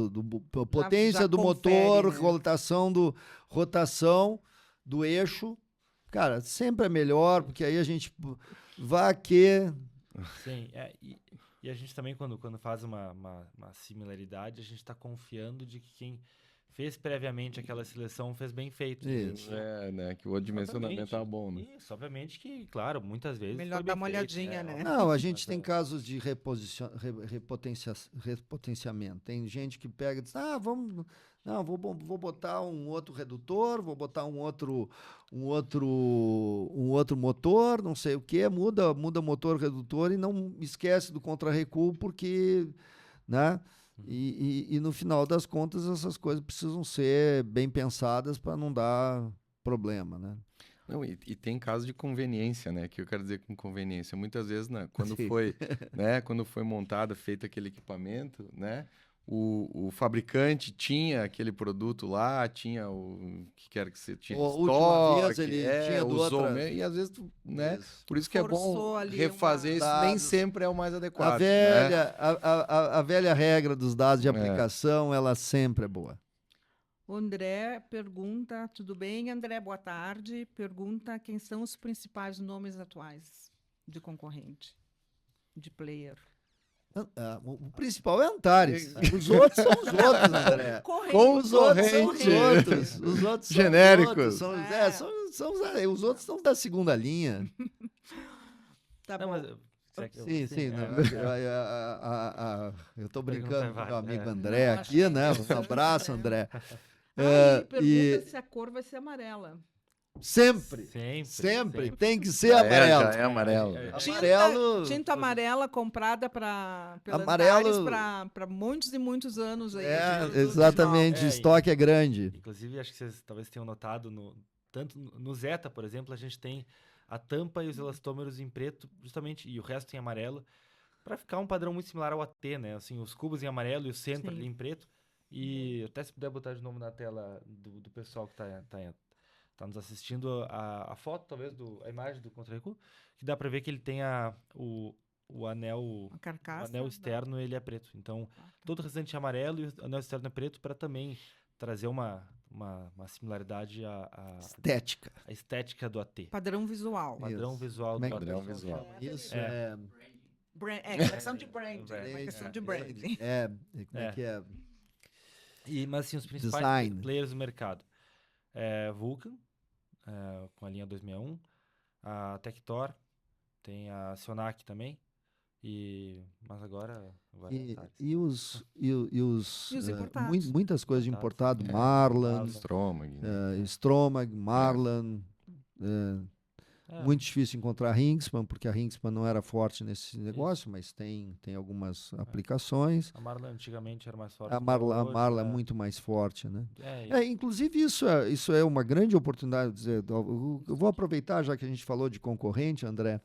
S2: potência
S1: já
S2: do
S1: confere,
S2: motor,
S1: né?
S2: rotação do eixo, cara, sempre é melhor, porque aí a gente vai que...
S4: Sim, e a gente também, quando faz uma similaridade, a gente está confiando de que quem fez previamente aquela seleção fez bem feito.
S2: Isso.
S3: Né? Que o dimensionamento tá bom, né?
S4: Isso, obviamente que, claro, muitas vezes
S1: Melhor
S4: foi
S1: dar
S4: bem
S1: uma
S4: feito,
S1: olhadinha, né?
S2: Não, a gente
S4: Mas,
S2: tem casos de repotenciamento. Tem gente que pega e diz, vou botar um outro redutor, vou botar um outro motor, não sei o quê, muda motor, redutor e não esquece do contra-recuo porque, né? E no final das contas essas coisas precisam ser bem pensadas para não dar problema, né?
S3: Não, e tem caso de conveniência, né? Que eu quero dizer com conveniência. Muitas vezes, né, quando
S2: Sim.
S3: quando foi montado, feito aquele equipamento, né? O fabricante tinha aquele produto lá, tinha o que quer que você tinha
S2: A última vez
S3: estoque,
S2: ele tinha do
S3: usou
S2: outra...
S3: mesmo, e às vezes, né?
S2: Isso.
S3: Por isso que é bom
S1: Forçou ali
S3: refazer isso, nem
S2: dados.
S3: sempre é o mais
S2: A
S3: adequado, né?
S2: velha, a velha regra dos dados de aplicação, ela sempre é boa.
S1: O André pergunta, tudo bem, André, boa tarde. Pergunta quem são os principais nomes atuais de concorrente, de player.
S2: O principal é Antares. Os outros são os outros, André. Os outros são os outros. Os outros são
S3: Genéricos.
S2: Os outros, os outros são da segunda linha.
S1: Tá
S4: Não,
S1: bom.
S4: mas será que
S2: Sim. Não, eu estou
S4: Pergunta
S2: brincando com
S4: vai,
S2: meu amigo
S4: é.
S2: André
S1: Não,
S2: aqui,
S1: achei
S2: né? Um
S1: interessante,
S2: abraço,
S1: né?
S2: André.
S1: Pergunta se a cor vai ser amarela.
S2: Sempre. Tem que ser amarelo.
S3: Já é amarelo.
S2: Amarelo.
S1: Tinta amarela comprada pela
S2: Amarelo-
S1: Antares para muitos e muitos anos. Aí,
S2: Exatamente. O estoque é grande.
S4: Inclusive, acho que vocês talvez tenham notado, tanto no Zeta, por exemplo, a gente tem a tampa e os elastômeros em preto, justamente, e o resto em amarelo, para ficar um padrão muito similar ao AT, né? Assim, os cubos em amarelo e o centro
S1: Sim.
S4: ali em preto. E até se puder botar de novo na tela do pessoal que tá nos assistindo, a foto, talvez, a imagem do contra-recuo, que dá para ver que ele tem o anel,
S1: A carcaça.
S4: o anel externo, ele é preto. Então, todo o restante é amarelo e o anel externo é preto, para também trazer uma similaridade à estética do AT.
S1: Padrão visual.
S4: Padrão
S2: Isso.
S4: visual
S2: Como é
S4: do
S2: que-
S4: AT.
S3: Padrão visual.
S2: Isso
S4: É.
S1: Questão de branding. É uma questão de branding.
S2: Como é que é?
S4: Mas assim, os principais
S2: Design.
S4: players do mercado. Vulcan, com a linha 261, a Tector, tem a Sionac também, mas agora
S2: E
S4: Antares.
S2: os
S1: importados?
S2: muitas coisas de
S4: Importados.
S2: importado, Marlan,
S3: Stromag, né?
S2: Stromag, Marlan, Muito difícil encontrar a Hinksman, porque a Hinksman não era forte nesse negócio, mas tem algumas aplicações.
S4: A Marla antigamente era mais forte.
S2: A Marla é muito mais forte, né?
S4: É,
S2: Inclusive, isso é uma grande oportunidade. Dizer, eu vou aproveitar, já que a gente falou de concorrente, André,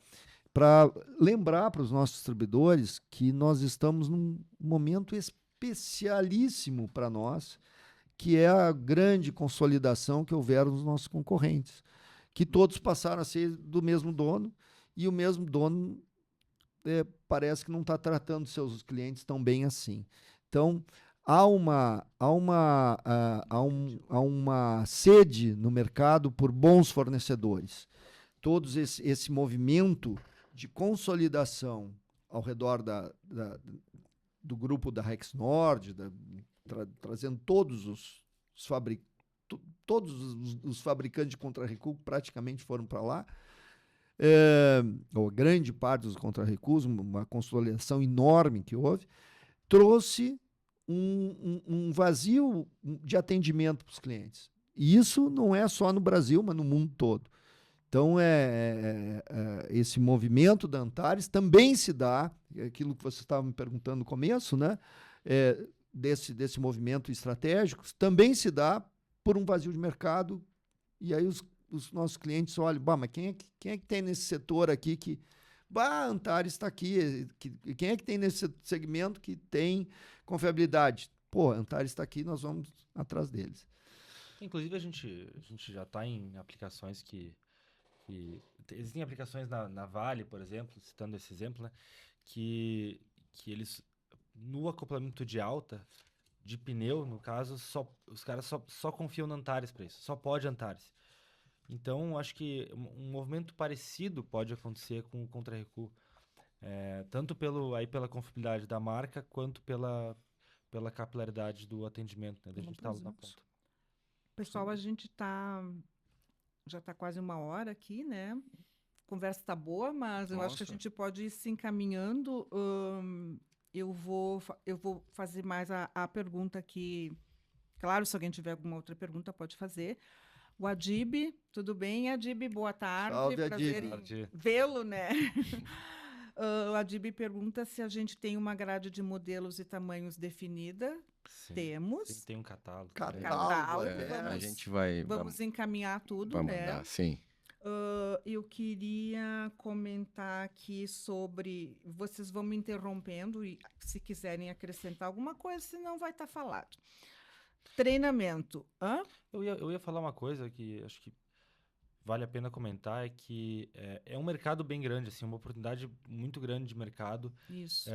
S2: para lembrar para os nossos distribuidores que nós estamos num momento especialíssimo para nós, que é a grande consolidação que houveram nos nossos concorrentes, que todos passaram a ser do mesmo dono, e o mesmo dono parece que não está tratando seus clientes tão bem assim. Então, há uma sede no mercado por bons fornecedores. Todos esse movimento de consolidação ao redor do grupo da Rexnord, trazendo todos os fabricantes de contra-recuo praticamente foram para lá, ou grande parte dos contra-recuos, uma consolidação enorme que houve, trouxe um vazio de atendimento para os clientes. E isso não é só no Brasil, mas no mundo todo. Então, esse movimento da Antares também se dá, aquilo que você estava me perguntando no começo, né? Desse movimento estratégico, também se dá por um vazio de mercado, e aí os nossos clientes olham, mas quem é que tem nesse setor aqui que... a Antares está aqui, quem é que tem nesse segmento que tem confiabilidade? Pô, a Antares está aqui, nós vamos atrás deles.
S4: Inclusive, a gente já está em aplicações que existem aplicações na Vale, por exemplo, citando esse exemplo, né, que eles, no acoplamento de alta, de pneu, no caso, os caras só confiam na Antares para isso, só pode Antares. Então, acho que um movimento parecido pode acontecer com o contra-recuo, tanto pela confiabilidade da marca, quanto pela capilaridade do atendimento, né, da gente estar lá na ponta.
S1: Pessoal, a gente já está quase 1 hora aqui, né? A conversa está boa, mas eu acho que a gente pode ir se encaminhando. Eu vou fazer mais a pergunta aqui. Claro, se alguém tiver alguma outra pergunta, pode fazer. O Adib, tudo bem, Adib? Boa tarde.
S2: Salve,
S1: prazer
S2: Adib.
S1: em vê-lo, né? O Adib pergunta se a gente tem uma grade de modelos e tamanhos definida.
S4: Sim,
S1: Temos.
S4: sim, tem um catálogo.
S1: Catálogo,
S3: a gente vai...
S1: Vamos encaminhar tudo,
S3: vamos
S1: né?
S3: mandar, sim.
S1: Eu queria comentar aqui sobre... Vocês vão me interrompendo e se quiserem acrescentar alguma coisa, senão vai estar falado. Treinamento.
S4: Eu ia falar uma coisa que acho que vale a pena comentar, é que é um mercado bem grande, assim, uma oportunidade muito grande de mercado.
S1: Isso.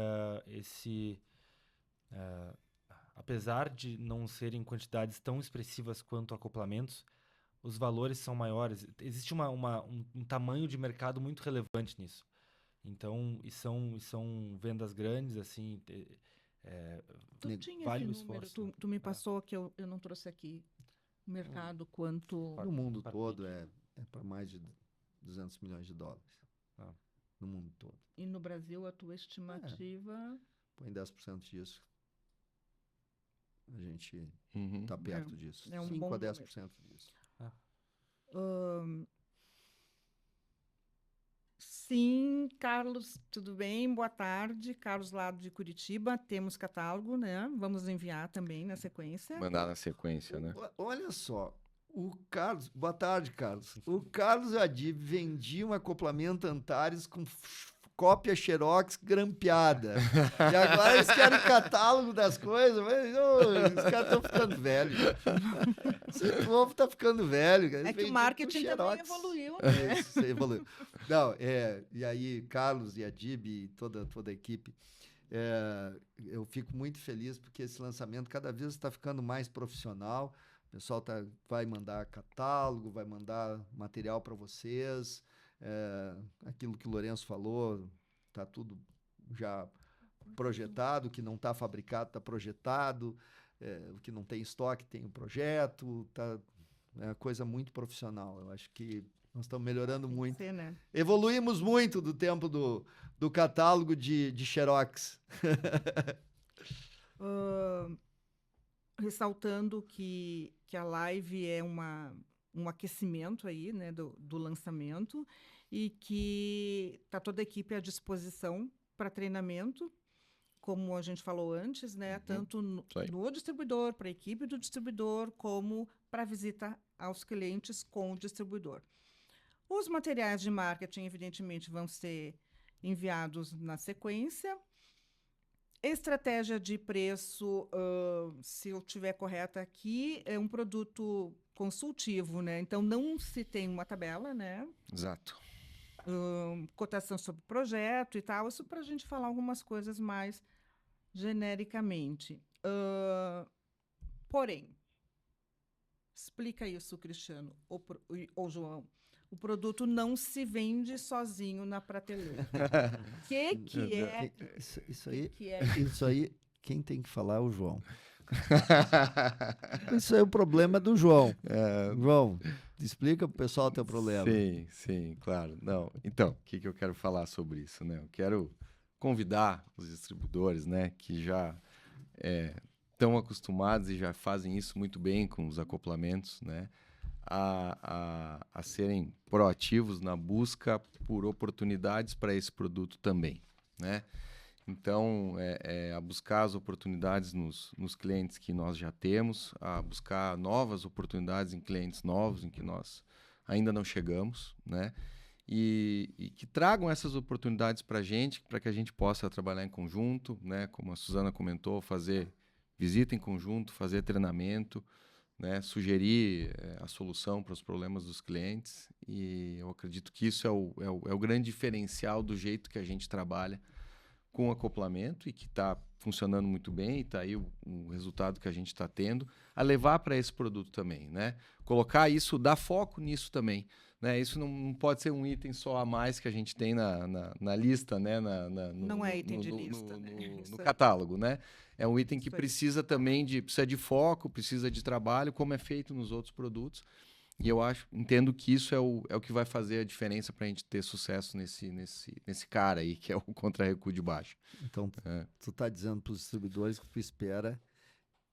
S4: Apesar de não serem quantidades tão expressivas quanto acoplamentos, os valores são maiores. Existe um tamanho de mercado muito relevante nisso. Então, e são vendas grandes, assim,
S1: Tu tinha
S4: vale
S1: esse
S4: o
S1: número,
S4: esforço.
S1: tu me passou que eu não trouxe aqui. O mercado quanto...
S2: No mundo todo é para mais de 200 milhões de dólares. No mundo todo.
S1: E no Brasil, a tua estimativa...
S2: Põe 10% disso. A gente está perto disso.
S1: É um
S2: 5
S1: bom
S2: a 10% disso.
S1: Sim, Carlos, tudo bem? Boa tarde. Carlos, lá de Curitiba. Temos catálogo, né? Vamos enviar também na sequência.
S3: Mandar na sequência, né?
S2: Olha só, o Carlos... Boa tarde, Carlos. O Carlos Adib vendia um acoplamento Antares com cópia Xerox grampeada. E agora eles querem catálogo das coisas. Mas, os caras estão ficando velhos. Esse povo está ficando velho.
S1: É que o marketing também evoluiu, né?
S2: Isso, evoluiu. Não, e aí, Carlos e Adib e toda a equipe, eu fico muito feliz porque esse lançamento cada vez está ficando mais profissional. O pessoal vai mandar catálogo, vai mandar material para vocês. Aquilo que o Lourenço falou, está tudo já projetado, o que não está fabricado está projetado, o que não tem estoque tem o projeto, é uma coisa muito profissional. Eu acho que nós estamos melhorando muito.
S1: Ser, né?
S2: Evoluímos muito do tempo do catálogo de Xerox.
S1: Ressaltando que a live é um aquecimento aí, né, do lançamento, e que está toda a equipe à disposição para treinamento, como a gente falou antes, né, tanto
S3: Isso aí.
S1: no distribuidor, para a equipe do distribuidor, como para visita aos clientes com o distribuidor. Os materiais de marketing, evidentemente, vão ser enviados na sequência. Estratégia de preço, se eu estiver correta aqui, é um produto consultivo, né? Então, não se tem uma tabela, né?
S3: Exato.
S1: Cotação sobre projeto e tal. Isso para a gente falar algumas coisas mais genericamente. Porém, explica isso, Cristiano ou João. O produto não se vende sozinho na prateleira. O que é?
S2: Isso aí, quem tem que falar é o João. Isso aí é o problema do João. João, explica para o pessoal o teu problema.
S3: Sim, claro. Não, então, o que eu quero falar sobre isso, né? Eu quero convidar os distribuidores, né, que já estão acostumados e já fazem isso muito bem com os acoplamentos, né, a serem proativos na busca por oportunidades para esse produto também, né? Então, a buscar as oportunidades nos clientes que nós já temos, a buscar novas oportunidades em clientes novos em que nós ainda não chegamos, né? E que tragam essas oportunidades para a gente, para que a gente possa trabalhar em conjunto, né? Como a Suzana comentou, fazer visita em conjunto, fazer treinamento, né? Sugerir a solução para os problemas dos clientes. E eu acredito que isso é o grande diferencial do jeito que a gente trabalha com acoplamento e que está funcionando muito bem, e está aí o resultado que a gente está tendo, a levar para esse produto também, né? Colocar isso, dar foco nisso também, né? Isso não pode ser um item só a mais que a gente tem na lista, né?
S1: Não é item de lista,
S3: no catálogo, né? É um item que precisa também precisa de foco, precisa de trabalho, como é feito nos outros produtos. E eu entendo que isso é o que vai fazer a diferença para a gente ter sucesso nesse cara aí, que é o contra-recuo de baixo.
S2: Então, tu está dizendo para os distribuidores que tu espera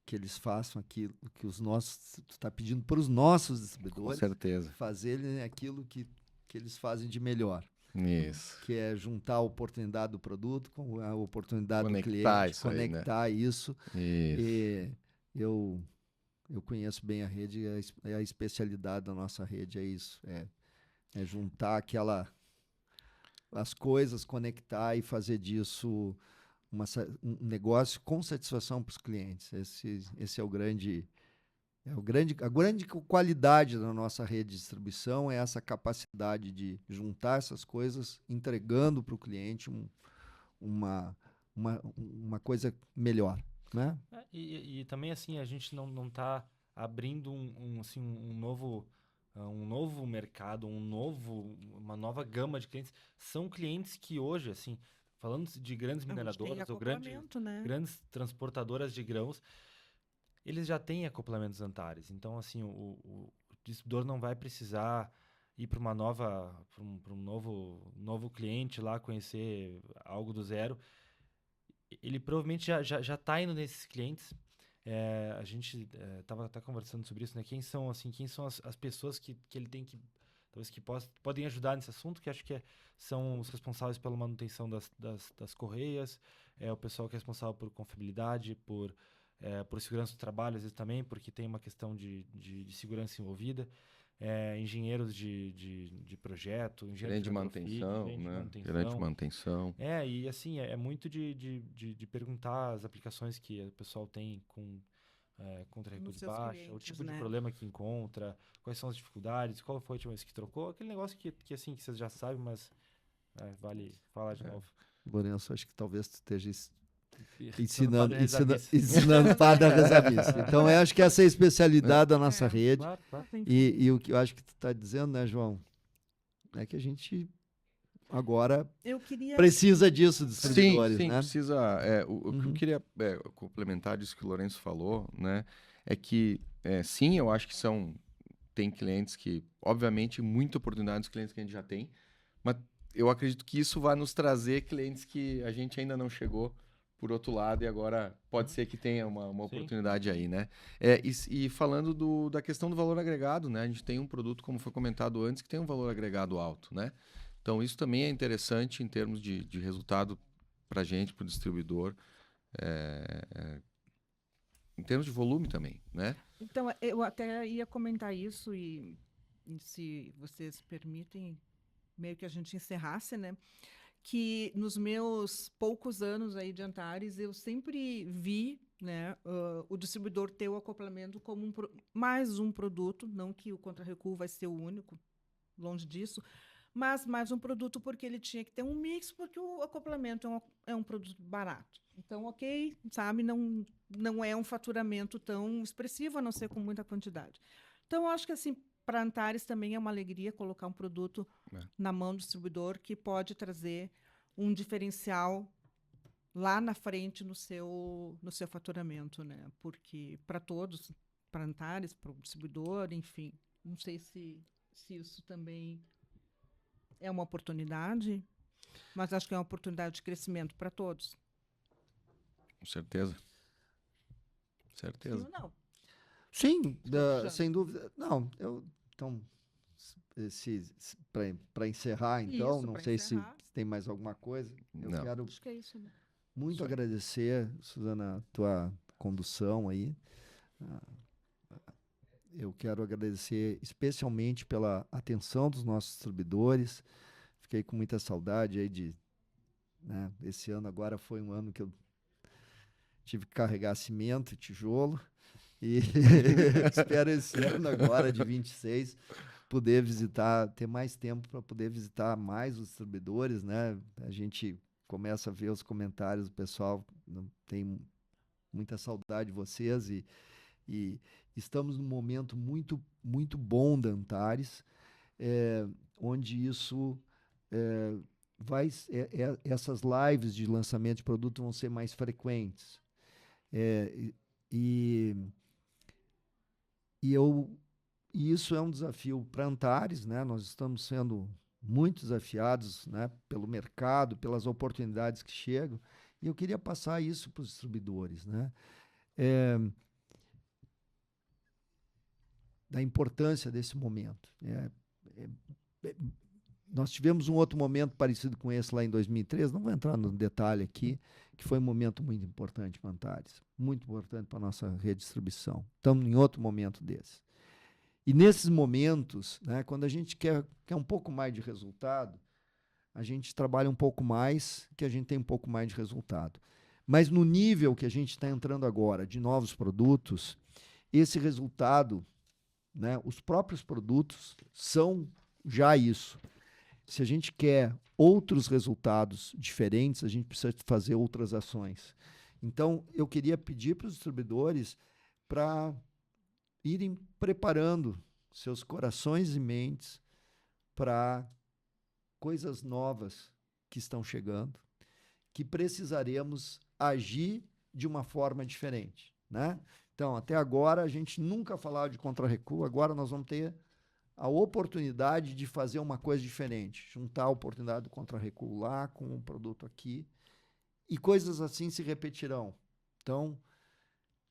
S2: que eles façam aquilo que os nossos... Tu está pedindo para os nossos distribuidores
S3: Com certeza.
S2: fazerem aquilo que eles fazem de melhor.
S3: Isso.
S2: Que é juntar a oportunidade do produto com a oportunidade do cliente, conectar isso. E eu conheço bem a rede e a especialidade da nossa rede é isso. É juntar as coisas, conectar e fazer disso um negócio com satisfação para os clientes. Esse é a grande qualidade da nossa rede de distribuição, é essa capacidade de juntar essas coisas, entregando para o cliente uma coisa melhor. Né?
S4: E também, assim, a gente não está abrindo um novo mercado, uma nova gama de clientes. São clientes que hoje, assim, falando de grandes mineradoras ou grandes transportadoras de grãos, eles já têm acoplamentos Antares. Então, assim, o distribuidor não vai precisar ir para um novo cliente lá, conhecer algo do zero. Ele provavelmente já está indo nesses clientes. A gente estava conversando sobre isso, né? Quem são as pessoas que ele tem que, talvez, que podem ajudar nesse assunto, que acho que são os responsáveis pela manutenção das correias, o pessoal que é responsável por confiabilidade, por segurança do trabalho, às vezes também, porque tem uma questão de segurança envolvida. Engenheiros de projeto, engenheiros
S3: de manutenção, né? Gerente de manutenção.
S4: E assim, é muito de perguntar as aplicações que o pessoal tem com contra-recuo de baixa, o tipo de problema que encontra, quais são as dificuldades, qual foi a última vez que trocou, aquele negócio que assim, que vocês já sabem, mas vale falar de novo.
S2: Lourenço, acho que talvez tu esteja ensinando padre a rezar missa. Então, eu acho que essa é a especialidade da nossa rede.
S4: Claro.
S2: E o que eu acho que tu está dizendo, né, João, é que a gente agora precisa disso, distribuidores.
S3: Sim,
S2: né?
S3: Precisa. O que eu queria complementar disso que o Lourenço falou, né, é que, sim, eu acho que tem clientes que, obviamente, muita oportunidade dos clientes que a gente já tem, mas eu acredito que isso vai nos trazer clientes que a gente ainda não chegou, por outro lado, e agora pode ser que tenha uma
S4: Sim.
S3: oportunidade aí, né? E falando da questão do valor agregado, né? A gente tem um produto, como foi comentado antes, que tem um valor agregado alto, né? Então, isso também é interessante em termos de resultado para a gente, para o distribuidor, em termos de volume também, né?
S1: Então, eu até ia comentar isso e se vocês permitem, meio que a gente encerrasse, né? Que nos meus poucos anos aí de Antares, eu sempre vi, né, o distribuidor ter o acoplamento como mais um produto, não que o contra-recuo vai ser o único, longe disso, mas mais um produto porque ele tinha que ter um mix, porque o acoplamento é um produto barato. Então, ok, sabe, não é um faturamento tão expressivo, a não ser com muita quantidade. Então, eu acho que assim, para Antares também é uma alegria colocar um produto na mão do distribuidor que pode trazer um diferencial lá na frente no seu faturamento, né? Porque para todos, para Antares, para o distribuidor, enfim, não sei se isso também é uma oportunidade, mas acho que é uma oportunidade de crescimento para todos.
S3: Com certeza.
S1: Sim
S3: Certeza.
S1: ou não?
S2: Sim,
S1: puxando.
S2: sem dúvida. Não, então, para encerrar, então,
S1: Isso,
S2: não
S1: para
S2: sei se
S1: encerrar.
S2: tem mais alguma coisa. Eu
S3: Não.
S2: quero
S1: Acho que é isso, né?
S2: muito
S3: Isso aí.
S2: agradecer, Suzana, a tua condução aí. Eu quero agradecer especialmente pela atenção dos nossos distribuidores. Fiquei com muita saudade aí né, esse ano agora foi um ano que eu tive que carregar cimento e tijolo. E espero esse ano agora, de 26, poder visitar, ter mais tempo para poder visitar mais os distribuidores, né? A gente começa a ver os comentários do pessoal, tem muita saudade de vocês e estamos num momento muito, muito bom da Antares, onde isso essas lives de lançamento de produto vão ser mais frequentes. E isso é um desafio para Antares, né? Nós estamos sendo muito desafiados, né, pelo mercado, pelas oportunidades que chegam, e eu queria passar isso para os distribuidores, né? Da importância desse momento. Nós tivemos um outro momento parecido com esse lá em 2013, não vou entrar no detalhe aqui, que foi um momento muito importante para Antares, muito importante para a nossa rede de distribuição. Estamos em outro momento desse. E nesses momentos, né, quando a gente quer um pouco mais de resultado, a gente trabalha um pouco mais, que a gente tem um pouco mais de resultado. Mas no nível que a gente está entrando agora, de novos produtos, esse resultado, né, os próprios produtos são já isso. Se a gente quer outros resultados diferentes, a gente precisa fazer outras ações. Então, eu queria pedir para os distribuidores para irem preparando seus corações e mentes para coisas novas que estão chegando, que precisaremos agir de uma forma diferente, né? Então, até agora, a gente nunca falava de contra-recuo, agora nós vamos ter a oportunidade de fazer uma coisa diferente, juntar a oportunidade do contra-recuo lá com o produto aqui, e coisas assim se repetirão. Então,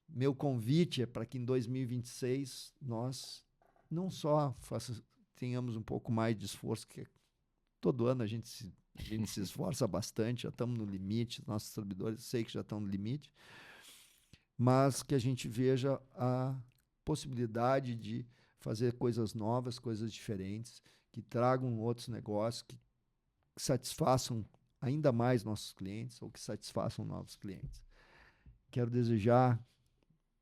S2: meu convite é para que em 2026 nós não só tenhamos um pouco mais de esforço, que todo ano a gente se esforça bastante, já estamos no limite, nossos distribuidores sei que já estão no limite, mas que a gente veja a possibilidade de fazer coisas novas, coisas diferentes, que tragam outros negócios, que satisfaçam ainda mais nossos clientes ou que satisfaçam novos clientes. Quero desejar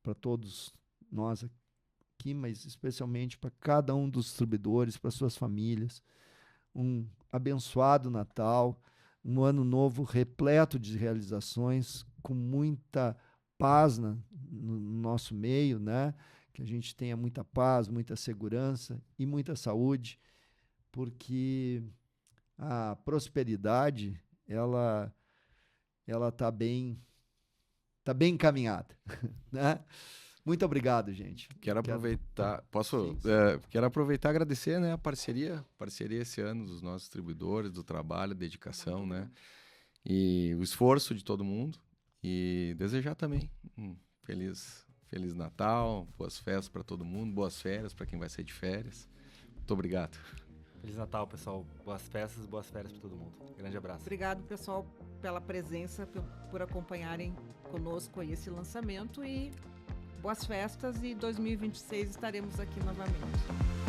S2: para todos nós aqui, mas especialmente para cada um dos distribuidores, para suas famílias, um abençoado Natal, um ano novo repleto de realizações, com muita paz no nosso meio, né? Que a gente tenha muita paz, muita segurança e muita saúde, porque a prosperidade ela está bem encaminhada, né? Muito obrigado, gente.
S3: Quero aproveitar,
S2: Sim.
S3: Quero aproveitar e agradecer, né, a parceria esse ano dos nossos distribuidores, do trabalho, dedicação, né, e o esforço de todo mundo. E desejar também um feliz Natal, boas festas para todo mundo, boas férias para quem vai sair de férias. Muito obrigado.
S4: Feliz Natal, pessoal. Boas festas, boas férias para todo mundo. Grande abraço.
S1: Obrigado, pessoal, pela presença, por acompanharem conosco aí esse lançamento e boas festas, e 2026 estaremos aqui novamente.